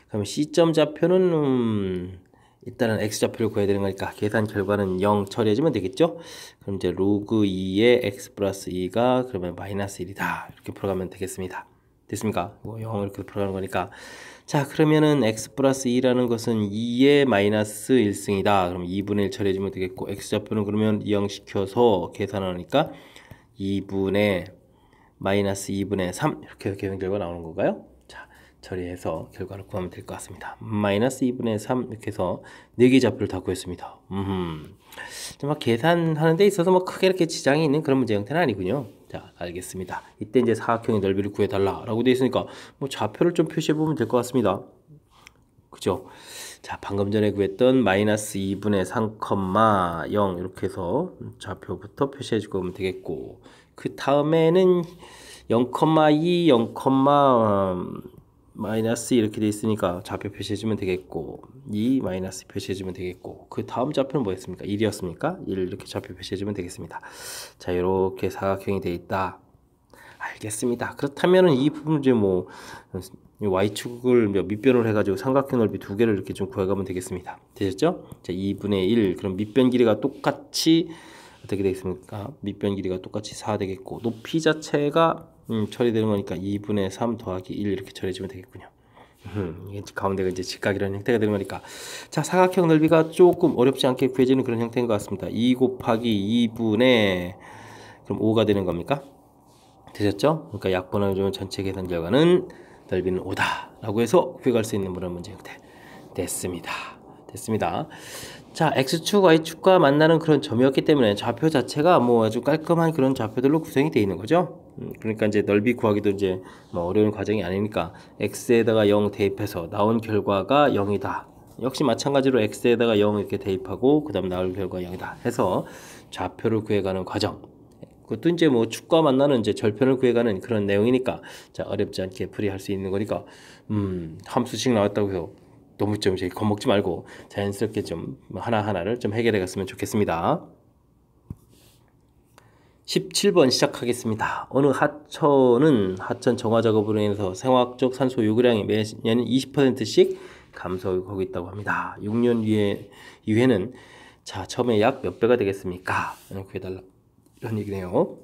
Speaker 1: 그러면 C점 좌표는 일단은 x좌표를 구해야 되는 거니까 계산 결과는 0 처리해주면 되겠죠. 그럼 이제 로그 2에 x 플러스 2가 그러면 마이너스 1이다 이렇게 풀어가면 되겠습니다. 됐습니까? 0 이렇게 풀어가는 거니까, 자, 그러면은 x 플러스 2라는 것은 2의 마이너스 1승이다. 그럼 2분의 1 처리해주면 되겠고, x좌표는 그러면 이항시켜서 계산하니까 2분의 마이너스 2분의 3 이렇게 계산 결과 나오는 건가요? 자, 처리해서 결과를 구하면 될 것 같습니다. 마이너스 2분의 3 이렇게 해서 4개 좌표를 다 구했습니다. 막 계산하는 데 있어서 뭐 크게 이렇게 지장이 있는 그런 문제 형태는 아니군요. 자, 알겠습니다. 이때 이제 사각형의 넓이를 구해달라 라고 되어 있으니까 뭐 좌표를 좀 표시해 보면 될 것 같습니다. 그죠? 자, 방금 전에 구했던 마이너스 2분의 3,0 이렇게 해서 좌표부터 표시해 주고 오면 되겠고, 그 다음에는 0,2, 0, 마이너스 이렇게 돼 있으니까 좌표 표시해 주면 되겠고, 2 마이너스 표시해 주면 되겠고, 그 다음 좌표는 뭐였습니까? 1이었습니까? 1 이렇게 좌표 표시해 주면 되겠습니다. 자, 이렇게 사각형이 돼 있다. 알겠습니다. 그렇다면은 이 부분 이제 뭐 y축을 밑변을 해가지고 삼각형 넓이 두 개를 이렇게 좀 구해가면 되겠습니다. 되셨죠? 자, 2분의 1 그럼 밑변 길이가 똑같이 어떻게 되겠습니까? 밑변 길이가 똑같이 4 되겠고, 높이 자체가 처리되는 거니까 2분의 3 더하기 1 이렇게 처리해주면 되겠군요. 이게 가운데가 이제 직각이라는 형태가 되는 거니까, 자, 사각형 넓이가 조금 어렵지 않게 구해지는 그런 형태인 것 같습니다. 2 곱하기 2분의 그럼 5가 되는 겁니까? 되셨죠? 그러니까 약분을 주면 전체 계산 결과는 넓이는 5다 라고 해서 구해갈 수 있는 그런 문제 형태 됐습니다. 자, x축, y축과 만나는 그런 점이었기 때문에 좌표 자체가 뭐 아주 깔끔한 그런 좌표들로 구성이 되어 있는 거죠. 그러니까 이제 넓이 구하기도 이제 뭐 어려운 과정이 아니니까 x에다가 0 대입해서 나온 결과가 0이다. 역시 마찬가지로 x에다가 0 이렇게 대입하고 그 다음 나올 결과가 0이다 해서 좌표를 구해가는 과정. 그것도 이제 뭐 축과 만나는 이제 절편을 구해가는 그런 내용이니까, 자, 어렵지 않게 풀이할 수 있는 거니까, 함수식 나왔다고 해서 너무 좀 이제 겁먹지 말고 자연스럽게 좀 하나하나를 좀 해결해 갔으면 좋겠습니다. 17번 시작하겠습니다. 어느 하천 정화 작업으로 인해서 생화학적 산소 요구량이 매년 20%씩 감소하고 있다고 합니다. 6년 이후에는 자, 처음에 약 몇 배가 되겠습니까? 구해달라. 이런 얘기네요.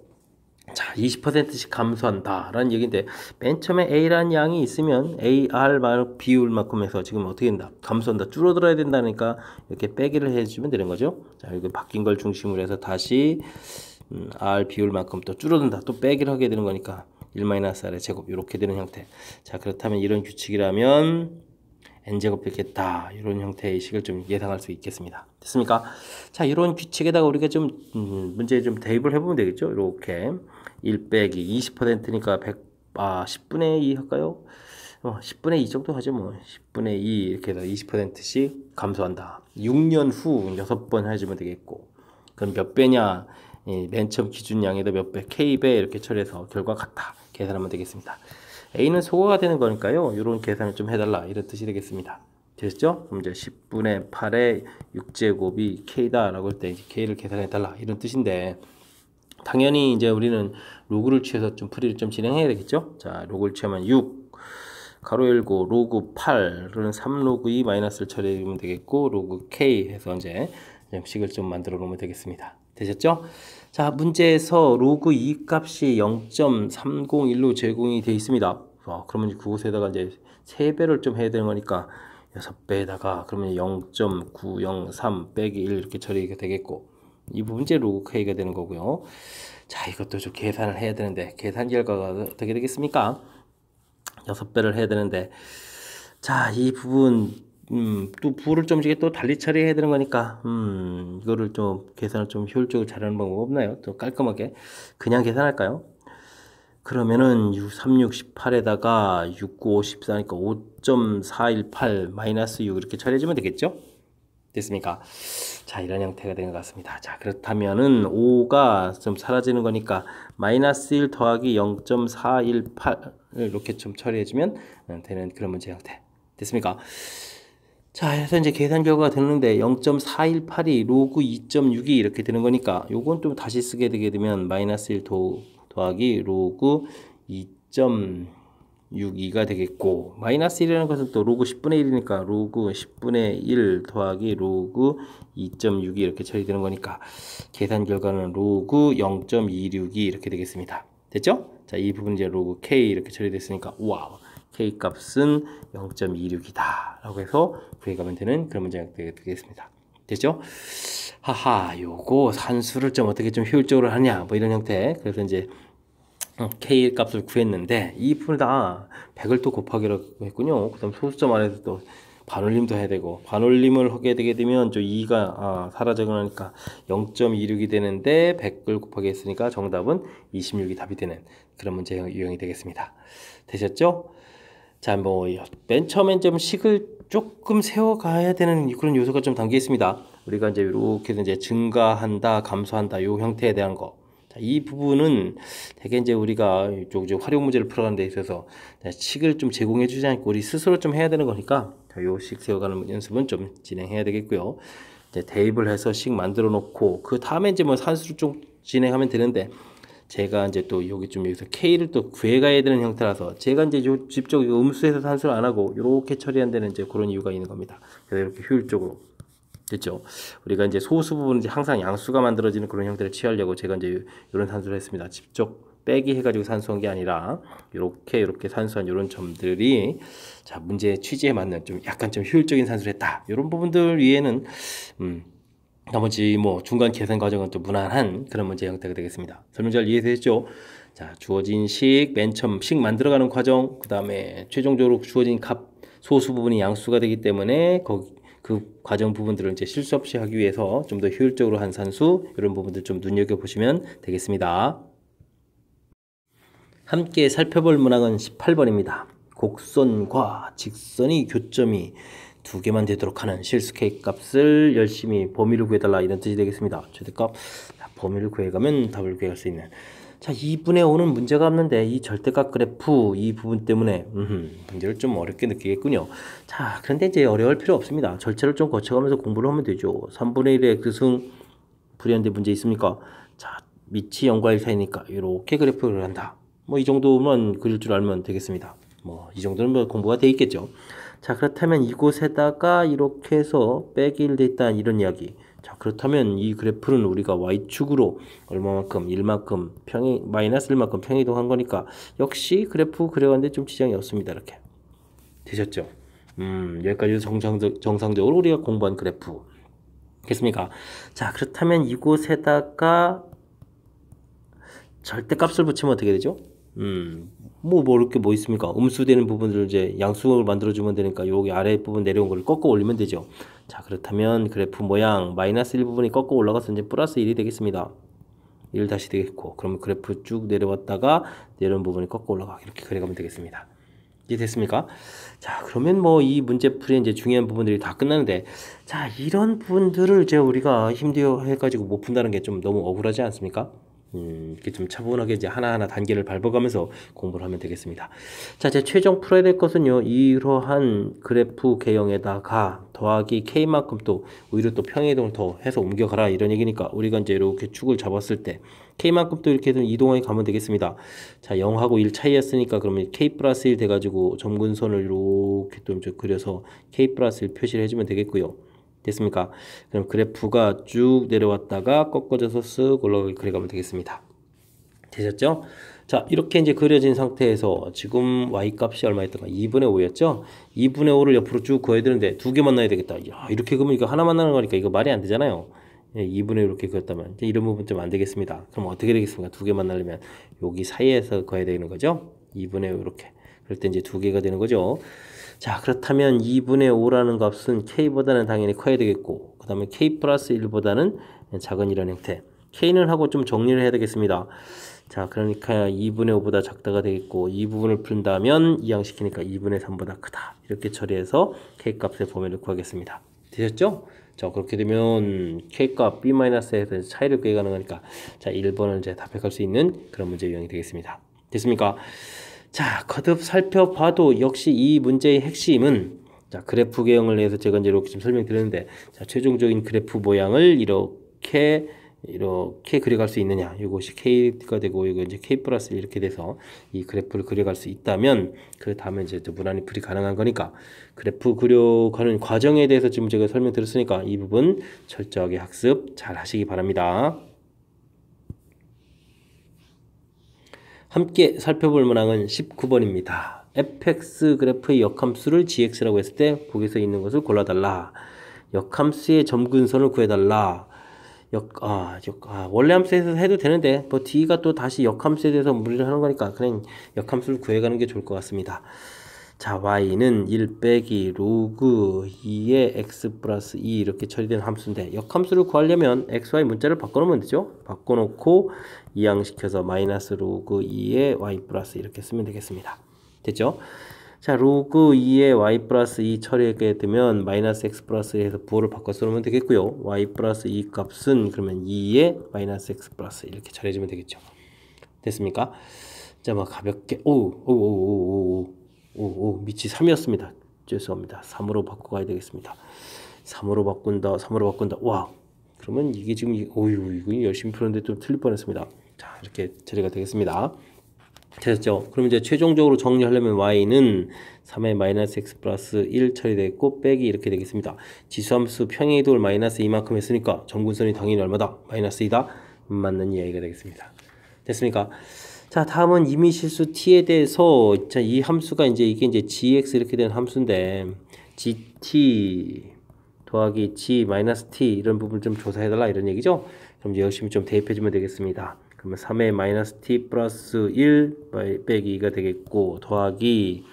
Speaker 1: 자, 20%씩 감소한다 라는 얘기인데, 맨 처음에 A라는 양이 있으면 AR 비율만큼 해서 지금 어떻게 된다? 감소한다. 줄어들어야 된다니까 이렇게 빼기를 해주면 되는 거죠. 자, 이거 바뀐 걸 중심으로 해서 다시 R 비율만큼 또 줄어든다. 또 빼기를 하게 되는 거니까 1-R의 제곱 이렇게 되는 형태. 자, 그렇다면 이런 규칙이라면 n제곱 되겠다. 이런 형태의 식을 좀 예상할 수 있겠습니다. 됐습니까? 자, 이런 규칙에다가 우리가 좀 문제 좀 대입을 해보면 되겠죠. 이렇게 1 빼기 20%니까 10분의 2 할까요? 10분의 2 정도 하죠. 뭐 10분의 2 이렇게 해서 20%씩 감소한다. 6년 후 6번 해주면 되겠고, 그럼 몇 배냐? 맨 처음 기준량에도 몇 배, K배 이렇게 처리해서 결과 같다. 계산하면 되겠습니다. A는 소거가 되는 거니까요. 이런 계산을 좀 해달라. 이런 뜻이 되겠습니다. 됐죠? 그럼 이제 10분의 8의 6제곱이 K다 라고 할 때 K를 계산해달라. 이런 뜻인데, 당연히 이제 우리는 로그를 취해서 좀 풀이를 좀 진행해야 되겠죠? 자, 로그를 취하면 6, 가로 열고, 로그 8, 그러면 3로그 2 마이너스를 처리하면 되겠고, 로그 K 해서 이제 식을 좀 만들어 놓으면 되겠습니다. 되셨죠? 자, 문제에서 로그 2 값이 0.301로 제공이 되어 있습니다. 그러면 그곳에다가 이제 3배를 좀 해야 되는 거니까 6배에다가 그러면 0.903 빼기 1 이렇게 처리가 되겠고, 이 부분 이제 로그 K가 되는 거고요. 자, 이것도 좀 계산을 해야 되는데, 계산 결과가 어떻게 되겠습니까? 6배를 해야 되는데, 자, 이 부분 또 부호를 좀 이게 또 달리 처리해야 되는 거니까 이거를 좀 계산을 좀 효율적으로 잘하는 방법 없나요? 좀 깔끔하게 그냥 계산할까요? 그러면은 3618에다가 69, 54니까 5.418 마이너스 6 이렇게 처리해주면 되겠죠? 됐습니까? 자, 이런 형태가 된 것 같습니다. 자, 그렇다면은 5가 좀 사라지는 거니까 마이너스 1 더하기 0.418을 이렇게 좀 처리해주면 되는 그런 문제 형태. 됐습니까? 자, 해서 이제 계산 결과가 되는데 0.418이 로그 2.62 이렇게 되는 거니까 요건 좀 다시 쓰게 되게 되면 마이너스 1 더하기 로그 2.62가 되겠고, 마이너스 1이라는 것은 또 로그 10분의 1이니까 로그 10분의 1 더하기 로그 2.62 이렇게 처리되는 거니까 계산 결과는 로그 0.262 이렇게 되겠습니다. 됐죠? 자, 이 부분 이제 로그 K 이렇게 처리됐으니까 와우, K 값은 0.26이다 라고 해서 구해가면 되는 그런 문제가 되겠습니다. 됐죠? 하하, 요거 산수를 좀 어떻게 좀 효율적으로 하냐, 뭐 이런 형태. 그래서 이제 K 값을 구했는데 이 부분을 다 100을 또 곱하기로 했군요. 그 다음 소수점 안에서 또 반올림도 해야 되고, 반올림을 하게 되게 되면 저 2가 사라져가 나니까 0.26이 되는데 100을 곱하기 했으니까 정답은 26이 답이 되는 그런 문제 유형이 되겠습니다. 되셨죠? 자, 뭐 맨 처음엔 좀 식을 조금 세워가야 되는 그런 요소가 좀 담겨 있습니다. 우리가 이제 이렇게 해서 이제 증가한다, 감소한다 요 형태에 대한 거. 자, 이 부분은 되게 이제 우리가 이쪽 활용 문제를 풀어가는 데 있어서 식을 좀 제공해 주지 않고 우리 스스로 좀 해야 되는 거니까 요 식 세워가는 연습은 좀 진행해야 되겠고요. 이제 대입을 해서 식 만들어 놓고 그 다음에 이제 뭐 산수를 좀 진행하면 되는데, 제가 이제 또 여기서 K를 또 구해가야 되는 형태라서 제가 이제 직접 음수에서 산수를 안 하고 이렇게 처리한다는 이제 그런 이유가 있는 겁니다. 그래서 이렇게 효율적으로. 됐죠? 우리가 이제 소수 부분은 이제 항상 양수가 만들어지는 그런 형태를 취하려고 제가 이제 이런 산수를 했습니다. 직접 빼기 해가지고 산수한 게 아니라 이렇게 산수한 이런 점들이 자, 문제의 취지에 맞는 좀 약간 좀 효율적인 산수를 했다. 이런 부분들 위에는 나머지 뭐 중간 계산 과정은 또 무난한 그런 문제 형태가 되겠습니다. 설명 잘 이해되셨죠? 자, 주어진 식, 맨 처음 식 만들어가는 과정, 그 다음에 최종적으로 주어진 값, 소수 부분이 양수가 되기 때문에 그 과정 부분들을 이제 실수 없이 하기 위해서 좀 더 효율적으로 한 산수, 이런 부분들 좀 눈여겨보시면 되겠습니다. 함께 살펴볼 문항은 18번입니다. 곡선과 직선이 교점이 2개만 되도록 하는 실수 K 값을 열심히 범위를 구해달라, 이런 뜻이 되겠습니다. 최대값, 범위를 구해가면 답을 구할 수 있는. 자, 2분의 5는 문제가 없는데 이 절대값 그래프 이 부분 때문에 문제를 좀 어렵게 느끼겠군요. 자, 그런데 이제 어려울 필요 없습니다. 절차를 좀 거쳐가면서 공부를 하면 되죠. 3분의 1의 극승 불이한데 문제 있습니까? 자, 밑이 0과 1 사이니까 이렇게 그래프를 한다. 뭐 이 정도만 그릴 줄 알면 되겠습니다. 뭐 이 정도는 뭐 공부가 돼 있겠죠. 자, 그렇다면 이곳에다가 이렇게 해서 빼기 1 돼 있다 이런 이야기. 자, 그렇다면 이 그래프는 우리가 y축으로 얼마만큼 1만큼 마이너스 1만큼 평이동한 거니까 역시 그래프 그려가는데 좀 지장이 없습니다. 이렇게 되셨죠? 여기까지 정상적으로 우리가 공부한 그래프 됐습니까? 자, 그렇다면 이곳에다가 절대값을 붙이면 어떻게 되죠? 이렇게 뭐 있습니까? 음수되는 부분들을 이제 양수를 만들어주면 되니까 여기 아래 부분 내려온 걸 꺾어 올리면 되죠. 자, 그렇다면 그래프 모양 마이너스 1 부분이 꺾어 올라가서 이제 플러스 1이 되겠습니다. 1 다시 되겠고, 그러면 그래프 쭉 내려왔다가 내려온 부분이 꺾어 올라가 이렇게 그려가면 되겠습니다. 이해 됐습니까? 자, 그러면 뭐 이 문제풀이의 이제 중요한 부분들이 다 끝나는데, 자, 이런 부분들을 이제 우리가 힘들어 해가지고 못 푼다는 게 좀 너무 억울하지 않습니까? 이렇게 좀 차분하게 이제 하나하나 단계를 밟아가면서 공부를 하면 되겠습니다. 자, 이제 최종 풀어야 될 것은요, 이러한 그래프 개형에다가 더하기 k만큼 또 오히려 또 평행이동을 더 해서 옮겨가라 이런 얘기니까 우리가 이제 이렇게 축을 잡았을 때 k만큼 또 이렇게 이동해 가면 되겠습니다. 자, 0하고 1 차이였으니까 그러면 k 플러스 1 돼가지고 점근선을 이렇게 또 이제 그려서 k 플러스 1 표시를 해주면 되겠고요. 됐습니까? 그럼 그래프가 쭉 내려왔다가 꺾어져서 쓱 올라가게 그려가면 되겠습니다. 되셨죠? 자, 이렇게 이제 그려진 상태에서 지금 y 값이 얼마였던가? 2분의 5였죠? 2분의 5를 옆으로 쭉 그어야 되는데 두 개 만나야 되겠다. 야, 이렇게 그러면 이거 하나 만나는 거니까 이거 말이 안 되잖아요. 예, 2분의 5 이렇게 그었다면 이제 이런 부분 좀 안 되겠습니다. 그럼 어떻게 되겠습니까? 두 개 만나려면 여기 사이에서 그어야 되는 거죠? 2분의 5 이렇게. 그럴 때 이제 두 개가 되는 거죠. 자, 그렇다면 2분의 5라는 값은 k보다는 당연히 커야 되겠고 그 다음에 k 플러스 1보다는 작은 이런 형태. k는 하고 좀 정리를 해야 되겠습니다. 자, 그러니까 2분의 5보다 작다가 되겠고 이 부분을 푼다면 이항시키니까 2분의 3보다 크다. 이렇게 처리해서 k값의 범위를 구하겠습니다. 되셨죠? 자, 그렇게 되면 k값 b-에서 차이를 구해가는 거니까 자, 1번을 이제 답해갈 수 있는 그런 문제 유형이 되겠습니다. 됐습니까? 자, 거듭 살펴봐도 역시 이 문제의 핵심은 자, 그래프 개형을 내서 제가 이제 이렇게 좀 설명드렸는데 자, 최종적인 그래프 모양을 이렇게 그려갈 수 있느냐, 이것이 k가 되고 이거 이제 k 플러스 이렇게 돼서 이 그래프를 그려갈 수 있다면 그 다음에 이제 무난히 풀이 가능한 거니까 그래프 그려가는 과정에 대해서 지금 제가 설명드렸으니까 이 부분 철저하게 학습 잘 하시기 바랍니다. 함께 살펴볼 문항은 19번입니다. fx 그래프의 역함수를 gx라고 했을 때 거기서 있는 것을 골라달라. 역함수의 점근선을 구해달라. 원래 함수에서 해도 되는데 뭐 d가 또 다시 역함수에 대해서 무리를 하는 거니까 그냥 역함수를 구해가는 게 좋을 것 같습니다. 자, y는 1 빼기 로그 2의 x 플러스 2 이렇게 처리된 함수인데 역함수를 구하려면 xy 문자를 바꿔놓으면 되죠. 바꿔놓고 이항시켜서 마이너스 로그 2의 y 플러스 이렇게 쓰면 되겠습니다. 됐죠? 자, 로그 2의 y 플러스 2 처리하게 되면 마이너스 x 플러스 1에서 부호를 바꿔 쓰면 되겠고요. y 플러스 2 값은 그러면 2의 마이너스 x 플러스 이렇게 처리해주면 되겠죠. 됐습니까? 자, 막 가볍게 밑이 3이었습니다. 죄송합니다. 3으로 바꿔가야 되겠습니다. 3으로 바꾼다. 와, 그러면 이게 지금 이거 열심히 푸는데 좀 틀릴 뻔했습니다. 자, 이렇게 처리가 되겠습니다. 됐죠? 그럼 이제 최종적으로 정리하려면 y는 3의 마이너스 x 플러스 1 처리되겠고 빼기 이렇게 되겠습니다. 지수함수 평행이동을 마이너스 2만큼 했으니까 점근선이 당연히 얼마다? 마이너스 2다? 맞는 이야기가 되겠습니다. 됐습니까? 자, 다음은 임의실수 t에 대해서 자, 이 함수가 이게 이제 gx 이렇게 된 함수인데 gt 더하기 g 마이너스 t 이런 부분 좀 조사해달라 이런 얘기죠. 그럼 이제 열심히 좀 대입해주면 되겠습니다. 그러면 3의 마이너스 t 플러스 1 빼기 2가 되겠고 더하기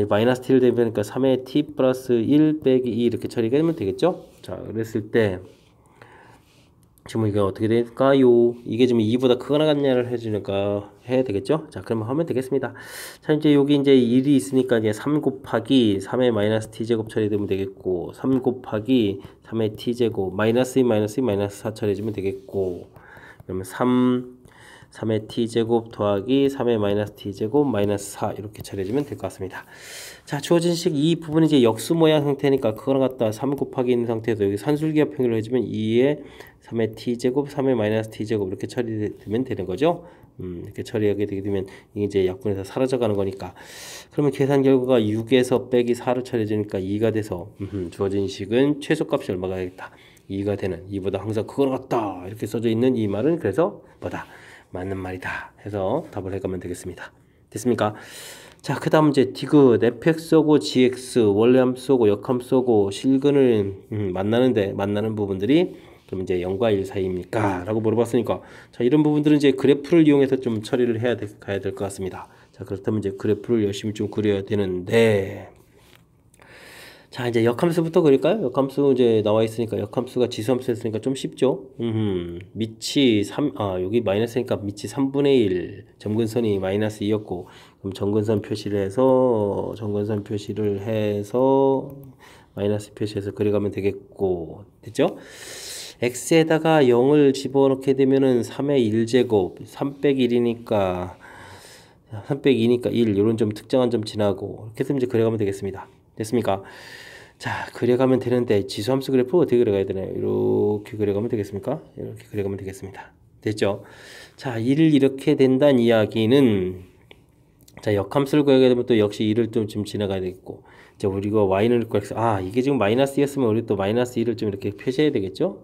Speaker 1: 마이너스 t를 대입하니까 3의 t 플러스 1 빼기 2 이렇게 처리가 되면 되겠죠. 자, 그랬을 때 지금 이게 어떻게 될까요? 이게 지금 2보다 크거나 같냐를 해주니까 해야 되겠죠? 자, 그러면 하면 되겠습니다. 자, 이제 여기 이제 1이 있으니까 이제 3 곱하기 3의 마이너스 t제곱 처리되면 되겠고 3 곱하기 3의 t제곱 마이너스 2 마이너스 2 마이너스 4 처리해주면 되겠고 그러면 3의 t제곱 더하기 3의 마이너스 t제곱 마이너스 4 이렇게 처리해주면 될 것 같습니다. 자, 주어진 식 이 부분이 이제 역수 모양 형태니까 그거랑 같다 3 곱하기 있는 상태에서 여기 산술기하 평균을 해주면 2의 3의 t제곱 3의 마이너스 t제곱 이렇게 처리되면 되는 거죠. 이렇게 처리하게 되게 되면 이게 이제 약분에서 사라져가는 거니까. 그러면 계산 결과가 6에서 빼기 4로 처리해지니까 2가 돼서 주어진 식은 최소값이 얼마가 되겠다. 2가 되는 2보다 항상 그걸 같다 이렇게 써져 있는 이 말은 그래서 뭐다 맞는 말이다 해서 답을 해가면 되겠습니다. 됐습니까? 자, 그 다음 이제 디귿, fx하고 gx, 원래함수하고 역함수하고 실근을 만나는데 만나는 부분들이 그럼 이제 0과 1 사이입니까? 라고 물어봤으니까 자, 이런 부분들은 이제 그래프를 이용해서 좀 처리를 가야 될 것 같습니다. 자, 그렇다면 이제 그래프를 열심히 좀 그려야 되는데 자, 이제 역함수부터 그릴까요? 역함수 이제 나와 있으니까 역함수가 지수함수 했으니까 좀 쉽죠? 밑이 3, 여기 마이너스니까 밑이 3분의 1, 점근선이 마이너스 2였고, 그럼 점근선 표시를 해서, 마이너스 표시해서 그려가면 되겠고, 됐죠? x에다가 0을 집어넣게 되면은 3의 1제곱, 3 빼기 1이니까, 3 빼기 2니까 1, 이런 좀 특정한 점 지나고, 이렇게 해서 이제 그려가면 되겠습니다. 됐습니까? 자, 그려가면 되는데 지수함수 그래프 어떻게 그려가야 되나요? 이렇게 그려가면 되겠습니까? 이렇게 그려가면 되겠습니다. 됐죠? 자, 1 이렇게 된다는 이야기는 자, 역함수를 구하게 되면 또 역시 1을 좀 지나가야 되겠고 자, 우리가 y는 구해서 이게 지금 마이너스 2였으면 우리 또 마이너스 1을 좀 이렇게 표시해야 되겠죠?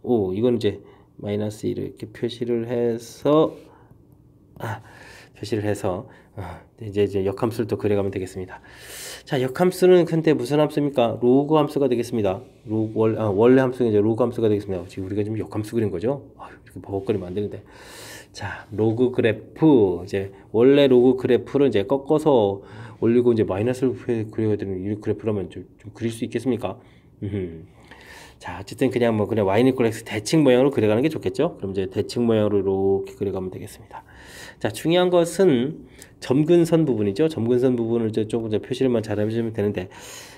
Speaker 1: 오, 이건 이제 마이너스 1을 이렇게 표시를 해서 이제 역함수를 또 그려가면 되겠습니다. 자, 역함수는 근데 무슨 함수입니까? 로그 함수가 되겠습니다. 원래 함수는 이제 로그 함수가 되겠습니다. 지금 우리가 지금 역함수 그린 거죠? 이렇게 버벅거리면 안 되는데. 자, 로그 그래프, 이제 원래 로그 그래프를 이제 꺾어서 올리고 이제 마이너스를 그려야 되는 이 그래프라면 좀 그릴 수 있겠습니까? 자, 어쨌든 그냥 y 이퀄 x 대칭 모양으로 그려가는 게 좋겠죠? 그럼 이제 대칭 모양으로 이렇게 그려가면 되겠습니다. 자, 중요한 것은 점근선 부분이죠. 점근선 부분을 이제 조금 표시를만 잘 해주면 되는데,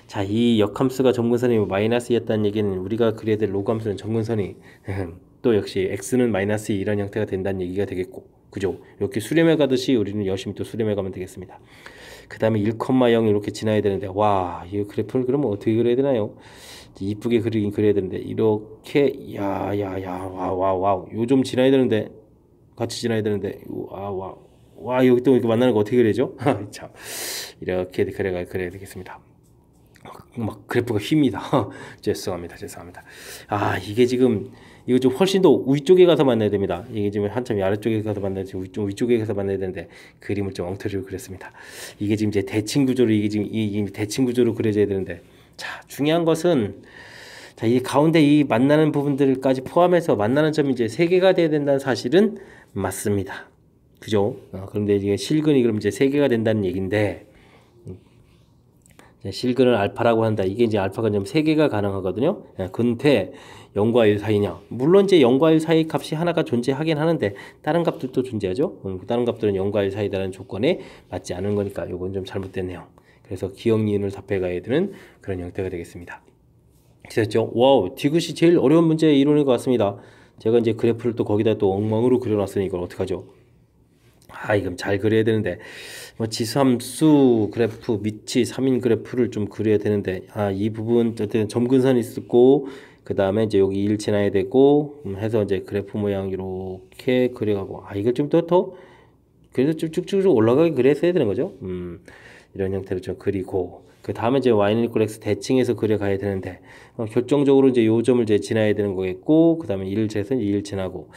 Speaker 1: 자, 이 역함수가 점근선이 마이너스였다는 얘기는 우리가 그려야 될 로그함수는 점근선이 또 역시 x는 마이너스 이런 형태가 된다는 얘기가 되겠고, 그죠? 이렇게 수렴해 가듯이 우리는 열심히 또 수렴해 가면 되겠습니다. 그 다음에 1,0 이렇게 지나야 되는데, 와, 이 그래프를 그러면 어떻게 그려야 되나요? 이쁘게 그려야 되는데 이렇게 와우 요 좀 지나야 되는데 같이 지나야 되는데 와 여기 또 이렇게 만나는 거 어떻게 그려야죠? 참 이렇게 그려야 되겠습니다. 막 그래프가 휩니다. 죄송합니다. 이게 지금 이거 좀 훨씬 더 위쪽에 가서 만나야 됩니다. 이게 지금 한참 아래쪽에 가서 만나야 되고 위쪽에 가서 만나야 되는데 그림을 좀 엉터리로 그렸습니다. 이게 지금 이제 대칭 구조로 이게 대칭 구조로 그려져야 되는데 자, 중요한 것은 자, 이 가운데 이 만나는 부분들까지 포함해서 만나는 점이 이제 3개가 돼야 된다는 사실은 맞습니다. 그죠? 그런데 이게 실근이 그럼 이제 3개가 된다는 얘기인데 실근을 알파라고 한다. 이게 이제 알파가 좀 3개가 가능하거든요. 근데 0과 1 사이냐? 물론 이제 0과 1 사이 값이 하나가 존재하긴 하는데 다른 값들도 존재하죠. 다른 값들은 0과 1 사이다라는 조건에 맞지 않은 거니까 이건 좀 잘못됐네요. 그래서 기억 니은을 답해 가야 되는 그런 형태가 되겠습니다. 됐죠? 와우, 디귿이 제일 어려운 문제의 이론인 것 같습니다. 제가 이제 그래프를 또 거기다 또 엉망으로 그려놨으니 이걸 어떡하죠? 이건 잘 그려야 되는데 지수함수 그래프 밑이 3인 그래프를 좀 그려야 되는데 이 부분 어쨌든 점근선이 있고 그 다음에 이제 여기 1 지나야 되고 해서 이제 그래프 모양 이렇게 그려가고 이걸 좀 더 그래서 좀 쭉쭉 올라가게 그렸어야 되는 거죠. 이런 형태로 좀 그리고 그 다음에 이제 y는 이퀄 x 대칭해서 그려가야 되는데 결정적으로 이제 요 점을 이제 지나야 되는 거겠고 그 다음에 1 재서 1 지나고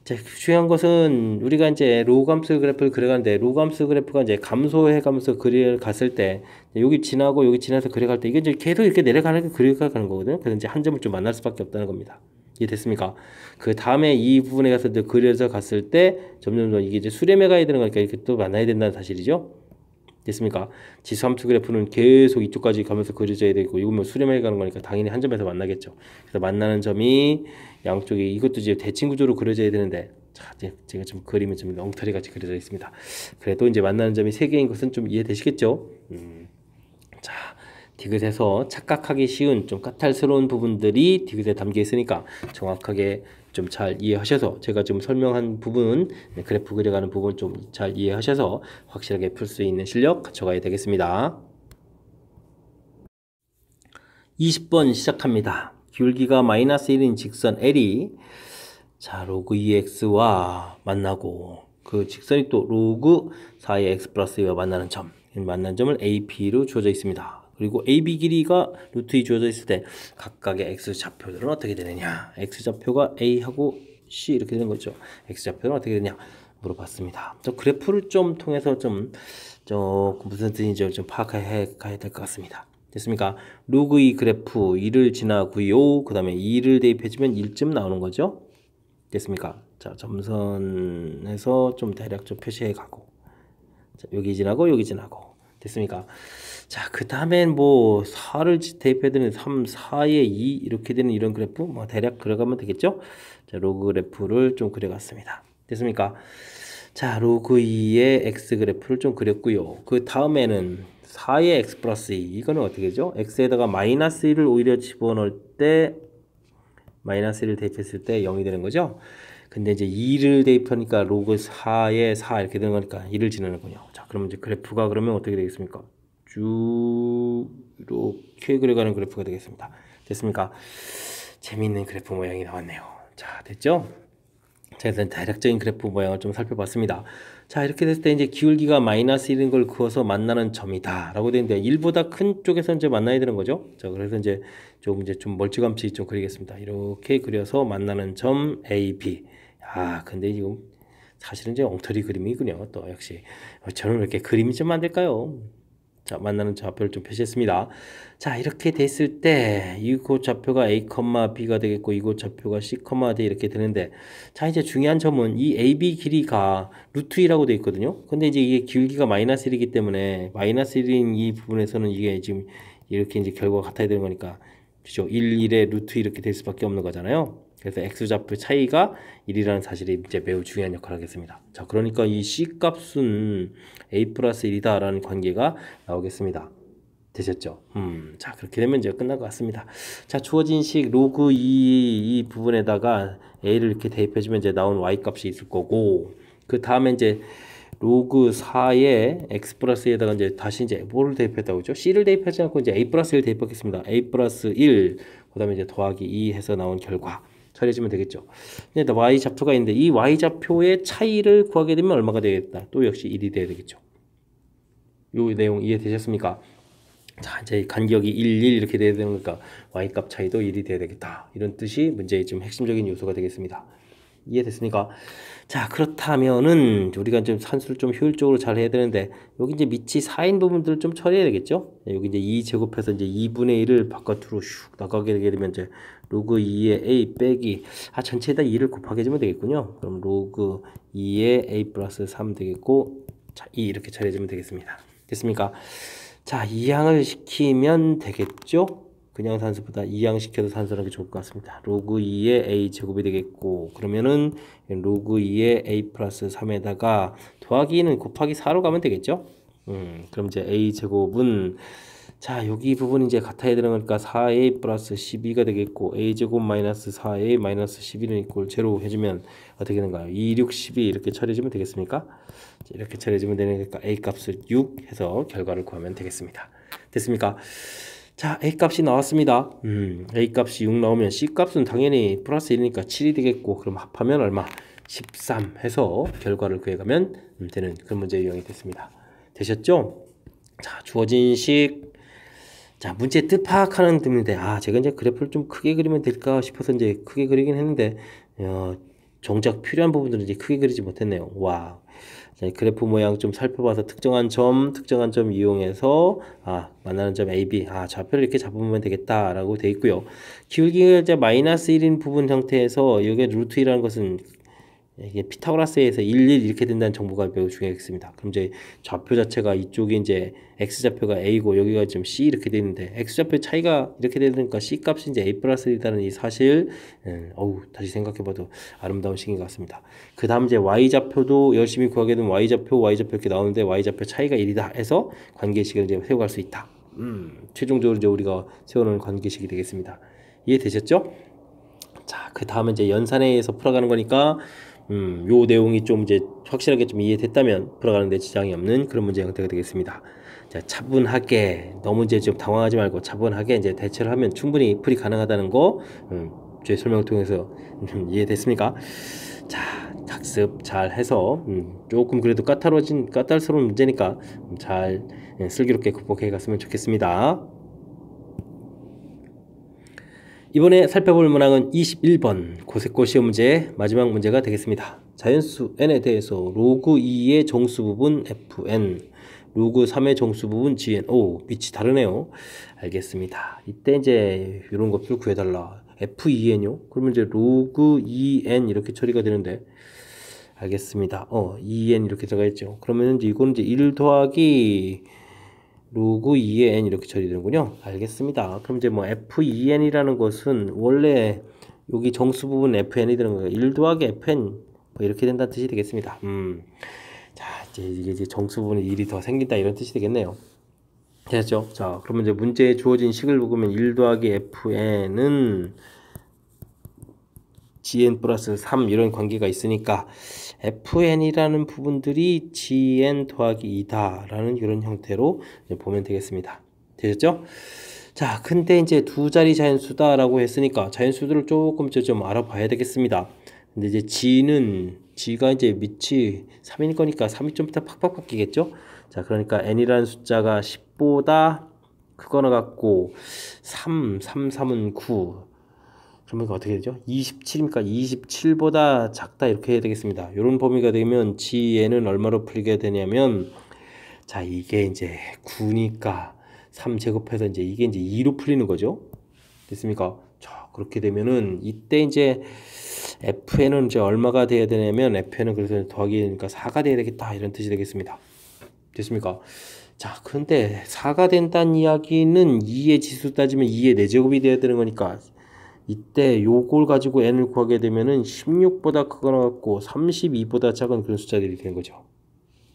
Speaker 1: 자, 중요한 것은 우리가 이제 로그함수 그래프를 그려가는데 로그함수 그래프가 이제 감소해가면서 그려갔을 때 여기 지나고 여기 지나서 그려갈 때 이게 이제 계속 이렇게 내려가는 그려가는 거거든요. 그래서 이제 한 점을 좀 만날 수밖에 없다는 겁니다. 이해됐습니까? 그 다음에 이 부분에 가서 이제 그려서 갔을 때 점점 이게 이제 수렴해 가야 되는 거니까 이렇게 또 만나야 된다는 사실이죠. 됐습니까? 지수함수 그래프는 계속 이쪽까지 가면서 그려져야 되고 이거면 수렴해 가는 거니까 당연히 한 점에서 만나겠죠. 그래서 만나는 점이 양쪽이 이것도 이제 대칭 구조로 그려져야 되는데 자, 제가 좀 그림이 좀 엉터리 같이 그려져 있습니다. 그래도 이제 만나는 점이 3개인 것은 좀 이해되시겠죠? 자, 디귿에서 착각하기 쉬운 좀 까탈스러운 부분들이 디귿에 담겨 있으니까 정확하게 좀 잘 이해하셔서 제가 지금 설명한 부분 그래프 그려가는 부분 좀 잘 이해하셔서 확실하게 풀 수 있는 실력 갖춰가야 되겠습니다. 20번 시작합니다. 기울기가 마이너스 1인 직선 L이 자 로그 2x와 만나고 그 직선이 또 로그 4의 x 플러스 2와 만나는 점을 a, b로 주어져 있습니다. 그리고 AB 길이가 루트 2 주어져 있을 때 각각의 x 좌표들은 어떻게 되느냐. x 좌표가 a하고 c 이렇게 되는 거죠. x 좌표는 어떻게 되느냐 물어봤습니다. 저 그래프를 좀 통해서 무슨 뜻인지 좀 파악해 가야 될 것 같습니다. 됐습니까? 로그 2 그래프 2를 지나고요. 그 다음에 2를 대입해주면 1쯤 나오는 거죠. 됐습니까? 자, 점선에서 좀 대략 좀 표시해 가고. 자, 여기 지나고 여기 지나고. 됐습니까? 자, 그 다음엔 뭐 4를 대입해야 되는 3, 4에 2 이렇게 되는 이런 그래프 뭐 대략 그려가면 되겠죠? 자, 로그 그래프를 좀 그려갔습니다. 됐습니까? 자, 로그 2의 x 그래프를 좀 그렸고요. 그 다음에는 4의 x 플러스 2 이거는 어떻게 되죠? x에다가 마이너스 1을 오히려 집어넣을 때 마이너스 1을 대입했을 때 0이 되는 거죠. 근데 이제 2를 대입하니까 로그 4에 4 이렇게 되는 거니까 2를 지나는군요. 자, 그러면 이제 그래프가 그러면 어떻게 되겠습니까? 쭉 이렇게 그려가는 그래프가 되겠습니다. 됐습니까? 재미있는 그래프 모양이 나왔네요. 자, 됐죠? 자, 일단 대략적인 그래프 모양을 좀 살펴봤습니다. 자, 이렇게 됐을 때 이제 기울기가 마이너스 1인 걸 그어서 만나는 점이다 라고 되는데 1보다 큰 쪽에서 이제 만나야 되는 거죠. 자, 그래서 이제 좀 멀찌감치 좀 그리겠습니다. 이렇게 그려서 만나는 점 A, B. 아, 근데 지금 사실은 이제 엉터리 그림이군요. 또 역시 저는 왜 이렇게 그림이 좀 안 될까요? 자, 만나는 좌표를 좀 표시했습니다. 자, 이렇게 됐을 때 이곳 좌표가 A, B가 되겠고 이곳 좌표가 C, D 이렇게 되는데 자, 이제 중요한 점은 이 AB 길이가 루트 2라고 되어 있거든요. 근데 이제 이게 기울기가 마이너스 1이기 때문에 마이너스 1인 이 부분에서는 이게 지금 이렇게 이제 결과가 같아야 되는 거니까 그죠? 1, 1에 루트 이렇게 될 수밖에 없는 거잖아요. 그래서 x좌표 차이가 1이라는 사실이 이제 매우 중요한 역할을 하겠습니다. 자, 그러니까 이 C값은 A 플러스 1이다 라는 관계가 나오겠습니다. 되셨죠? 자, 그렇게 되면 이제 끝날 것 같습니다. 자, 주어진 식 로그 2 이 부분에다가 A를 이렇게 대입해주면 이제 나온 Y값이 있을 거고, 그 다음에 이제 로그 4의 x 플러스 1에다가 이제 다시 이제 뭐를 대입했다고 했죠? C를 대입하지 않고 이제 A 플러스 1 대입하겠습니다. A 플러스 1, 그 다음에 이제 더하기 2 해서 나온 결과. 처리해주면 되겠죠. 근데 y 좌표가 있는데 이 y 좌표의 차이를 구하게 되면 얼마가 되겠다. 또 역시 1이 돼야 되겠죠. 요 내용 이해되셨습니까? 자, 이제 간격이 1, 1 이렇게 돼야 되는 거니까 y 값 차이도 1이 돼야 되겠다. 이런 뜻이 문제의 좀 핵심적인 요소가 되겠습니다. 이해됐습니까? 자, 그렇다면은 우리가 좀 산수를 좀 효율적으로 잘 해야 되는데 여기 이제 밑이 4인 부분들을 좀 처리해야 되겠죠? 여기 이제 2 제곱해서 이제 2분의 1을 바깥으로 슉 나가게 되게 되면 이제 로그 2의 a 빼기 전체에다 2를 곱하게 해주면 되겠군요. 그럼 로그 2의 a 플러스 3 되겠고 자, 2 이렇게 처리해주면 되겠습니다. 됐습니까? 자, 이항을 시키면 되겠죠? 그냥 산수보다 이항시켜서 산수하는 게 좋을 것 같습니다. 로그 2의 a 제곱이 되겠고 그러면은 로그 2의 a 플러스 3에다가 더하기는 곱하기 4로 가면 되겠죠? 그럼 이제 a 제곱은 자, 여기 부분 이제 같아야 되는 거니까 4a 플러스 12가 되겠고 a 제곱 마이너스 4a 마이너스 12는 이꼴 제로 해주면 어떻게 되는가요? 2, 6, 12 이렇게 처리해주면 되겠습니까? 이렇게 처리해주면 되니까 a 값을 6 해서 결과를 구하면 되겠습니다. 됐습니까? 자, a 값이 나왔습니다. a 값이 6 나오면 c 값은 당연히 플러스 1이니까 7이 되겠고 그럼 합하면 얼마? 13 해서 결과를 구해가면 되는 그런 문제 유형이 됐습니다. 되셨죠? 자, 주어진 식 자, 문제 뜻 파악하는 등인데 제가 이제 그래프를 좀 크게 그리면 될까 싶어서 이제 크게 그리긴 했는데 정작 필요한 부분들은 이제 크게 그리지 못했네요. 와. 자, 그래프 모양 좀 살펴봐서 특정한 점 이용해서 만나는 점 A, B 좌표를 이렇게 잡으면 되겠다라고 돼 있고요. 기울기가 이제 마이너스 1인 부분 형태에서 여기 루트 2라는 것은 이게 피타고라스에서 1, 1 이렇게 된다는 정보가 매우 중요하겠습니다. 그럼 이제 좌표 자체가 이쪽이 이제 x좌표가 a고 여기가 지금 c 이렇게 되는데 x좌표 차이가 이렇게 되니까 c 값이 이제 a 플러스 1이라는 이 사실 다시 생각해봐도 아름다운 식인 것 같습니다. 그 다음 이제 y좌표도 열심히 구하게 되면 y좌표 이렇게 나오는데 y좌표 차이가 1이다 해서 관계식을 이제 세워갈 수 있다. 최종적으로 이제 우리가 세워놓은 관계식이 되겠습니다. 이해되셨죠? 자, 그 다음에 이제 연산에서 풀어가는 거니까 요 내용이 좀 이제 확실하게 좀 이해됐다면 풀어가는데 지장이 없는 그런 문제 형태가 되겠습니다. 자, 차분하게 너무 이제 좀 당황하지 말고 차분하게 이제 대처를 하면 충분히 풀이 가능하다는 거 제 설명을 통해서 이해됐습니까? 자, 학습 잘 해서 조금 그래도 까탈스러운 문제니까 잘 슬기롭게 극복해 갔으면 좋겠습니다. 이번에 살펴볼 문항은 21번 고세고 시험 문제 마지막 문제가 되겠습니다. 자연수 n에 대해서 로그 2의 정수 부분 fn, 로그 3의 정수 부분 gn. 오, 밑이 다르네요. 알겠습니다. 이때 이제 이런 것들 구해달라. f2n요? 그러면 이제 로그 2n 이렇게 처리가 되는데, 알겠습니다. 2n 이렇게 들어가 있죠. 그러면 이제 이거는 이제 1 더하기 로그 2의 n 이렇게 처리되는군요. 알겠습니다. 그럼 이제 뭐 f2n이라는 것은 원래 여기 정수 부분 fn이 되는 거예요. 1 더하기 fn 뭐 이렇게 된다는 뜻이 되겠습니다. 자, 이제 정수 부분에 1이 더 생긴다 이런 뜻이 되겠네요. 됐죠? 자, 그러면 이제 문제에 주어진 식을 보면 1 더하기 fn은 gn 플러스 3 이런 관계가 있으니까 fn이라는 부분들이 gn 더하기 2다 라는 이런 형태로 보면 되겠습니다. 되셨죠? 자, 근데 이제 두 자리 자연수다 라고 했으니까 자연수들을 조금 좀 알아봐야 되겠습니다. 근데 이제 g가 이제 밑이 3일 거니까 3이 좀 이따 팍팍 바뀌겠죠? 자, 그러니까 n이라는 숫자가 10보다 크거나 같고 3은 9. 그러면 어떻게 되죠? 27이니까 27보다 작다 이렇게 해야 되겠습니다. 이런 범위가 되면 gn은 얼마로 풀게 되냐면, 자, 이게 이제 9니까 3 제곱해서 이게 이제 2로 풀리는 거죠. 됐습니까? 자, 그렇게 되면은 이때 이제 fn은 이제 얼마가 돼야 되냐면 fn은 그래서 더하기니까 4가 돼야 되겠다 이런 뜻이 되겠습니다. 됐습니까? 자, 근데 4가 된다는 이야기는 2의 지수 따지면 2의 4제곱이 돼야 되는 거니까 이때 요걸 가지고 n을 구하게 되면은 16보다 크거나 같고 32보다 작은 그런 숫자들이 되는 거죠.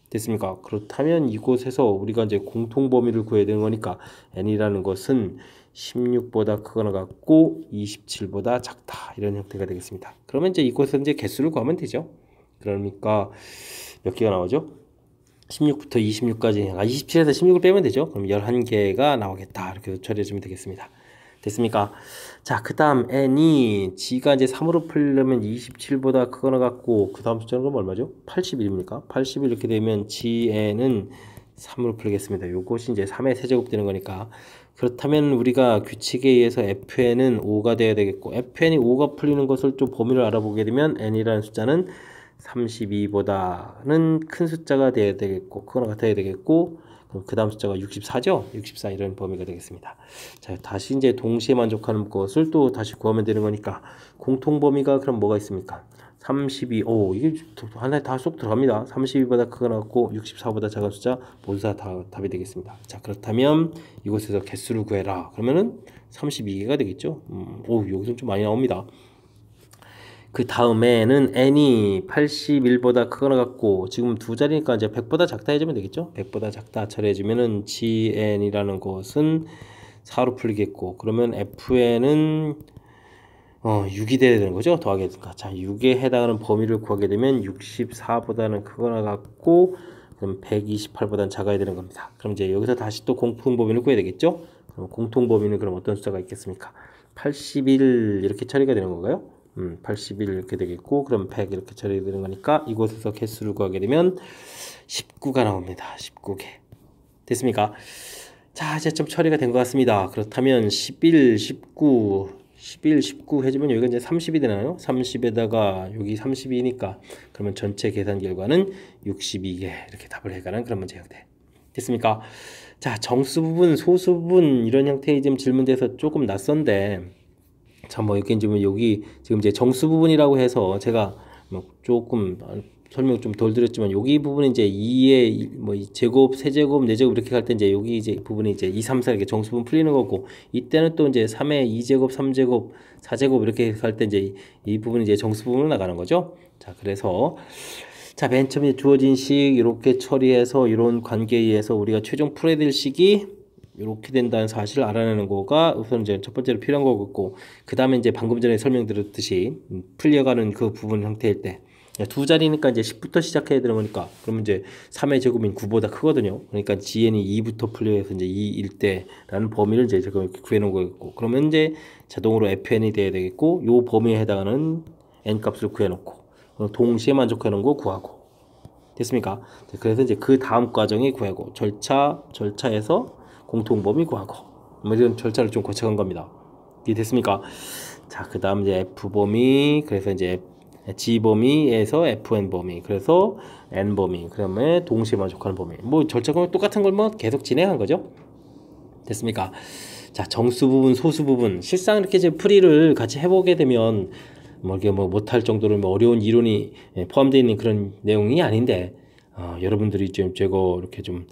Speaker 1: 됐습니까? 그렇다면 이곳에서 우리가 이제 공통 범위를 구해야 되는 거니까 n이라는 것은 16보다 크거나 같고 27보다 작다 이런 형태가 되겠습니다. 그러면 이제 이곳에서 이제 개수를 구하면 되죠. 그러니까 몇 개가 나오죠? 16부터 26까지 27에서 16을 빼면 되죠. 그럼 11개가 나오겠다 이렇게 처리해주면 되겠습니다. 됐습니까? 자, 그 다음 n이 g가 이제 3으로 풀려면 27보다 크거나 같고 그 다음 숫자는 그럼 얼마죠? 81입니까? 81 이렇게 되면 gn은 3으로 풀겠습니다. 요것이 이제 3의 세제곱 되는 거니까, 그렇다면 우리가 규칙에 의해서 fn은 5가 돼야 되겠고, fn이 5가 풀리는 것을 좀 범위를 알아보게 되면 n이라는 숫자는 32보다는 큰 숫자가 돼야 되겠고 크거나 같아야 되겠고, 그 다음 숫자가 64죠. 64 이런 범위가 되겠습니다. 자, 다시 이제 동시에 만족하는 것을 또 다시 구하면 되는 거니까 공통 범위가 그럼 뭐가 있습니까? 32, 이게 하나에 다 쏙 들어갑니다. 32보다 크거나 같고 64보다 작은 숫자 모두 다 답이 되겠습니다. 자, 그렇다면 이곳에서 개수를 구해라. 그러면은 32개가 되겠죠. 여기서 좀 많이 나옵니다. 그 다음에는 n이 81보다 크거나 같고 지금 두 자리니까 이제 100보다 작다 해주면 되겠죠. 100보다 작다 처리해주면은 gn이라는 것은 4로 풀리겠고, 그러면 fn은 6이 돼야 되는 거죠. 더하게 되니까. 자, 6에 해당하는 범위를 구하게 되면 64보다는 크거나 같고 그럼 128보다는 작아야 되는 겁니다. 그럼 이제 여기서 다시 또 공통 범위를 구해야 되겠죠. 그럼 공통 범위는 그럼 어떤 숫자가 있겠습니까? 81 이렇게 처리가 되는 건가요? 81 이렇게 되겠고, 그럼 100 이렇게 처리되는 거니까 이곳에서 개수를 구하게 되면 19가 나옵니다. 19개. 됐습니까? 자, 이제 좀 처리가 된 것 같습니다. 그렇다면 11, 19 해주면 여기가 이제 30이 되나요? 30에다가 여기 32니까 그러면 전체 계산 결과는 62개 이렇게 답을 해가는 그런 문제 형태. 됐습니까? 자, 정수 부분, 소수 부분 이런 형태의 지금 질문돼서 조금 낯선데, 자, 뭐 이렇게 이제 여기 지금 이제 정수 부분이라고 해서 제가 뭐 조금 설명 좀 덜 드렸지만, 여기 부분은 이제 2의 뭐 제곱, 세제곱, 4제곱 이렇게 갈 때 이제 여기 이제 부분이 이제 2, 3, 4 이렇게 정수 부분 풀리는 거고, 이때는 또 이제 3의 2제곱, 3제곱, 4제곱 이렇게 갈 때 이제 이 부분이 이제 정수 부분으로 나가는 거죠. 자, 그래서 자, 맨 처음에 주어진 식 이렇게 처리해서 이런 관계에 의해서 우리가 최종 풀어야 될 식이 이렇게 된다는 사실을 알아내는 거가 우선 이제 첫 번째로 필요한 거고, 그 다음에 이제 방금 전에 설명드렸듯이 풀려가는 그 부분 형태일 때 두 자리니까 이제 10부터 시작해야 되는 거니까, 그러면 이제 3의 제곱인 9보다 크거든요. 그러니까 GN이 2부터 풀려서 이제 2일 때라는 범위를 이제 제가 이렇게 구해놓은 거겠고, 그러면 이제 자동으로 FN이 돼야 되겠고, 요 범위에 해당하는 N 값을 구해놓고, 동시에 만족하는 거 구하고. 됐습니까? 그래서 이제 그 다음 과정이 구하고 절차에서 공통범위 구하고 뭐 이런 절차를 좀 거쳐간 겁니다. 이해됐습니까? 자, 그 다음 이제 F범위, 그래서 이제 G범위에서 FN범위, 그래서 N범위, 그 다음에 동시에 만족하는 범위. 뭐 절차가 똑같은 걸 뭐 계속 진행한 거죠. 됐습니까? 자, 정수 부분, 소수 부분. 실상 이렇게 이제 풀이를 같이 해보게 되면 뭐 이게 뭐 못할 정도로 뭐 어려운 이론이 포함되어 있는 그런 내용이 아닌데, 여러분들이 좀 저거 이렇게 좀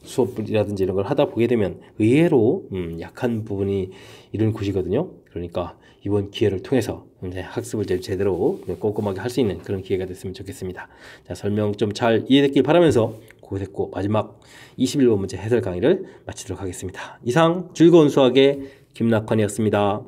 Speaker 1: 수업이라든지 이런 걸 하다 보게 되면 의외로 약한 부분이 이런 곳이거든요. 그러니까 이번 기회를 통해서 이제 학습을 제대로 꼼꼼하게 할 수 있는 그런 기회가 됐으면 좋겠습니다. 자, 설명 좀 잘 이해됐길 바라면서 고됐고 마지막 21번 문제 해설 강의를 마치도록 하겠습니다. 이상 즐거운 수학의 김낙환이었습니다.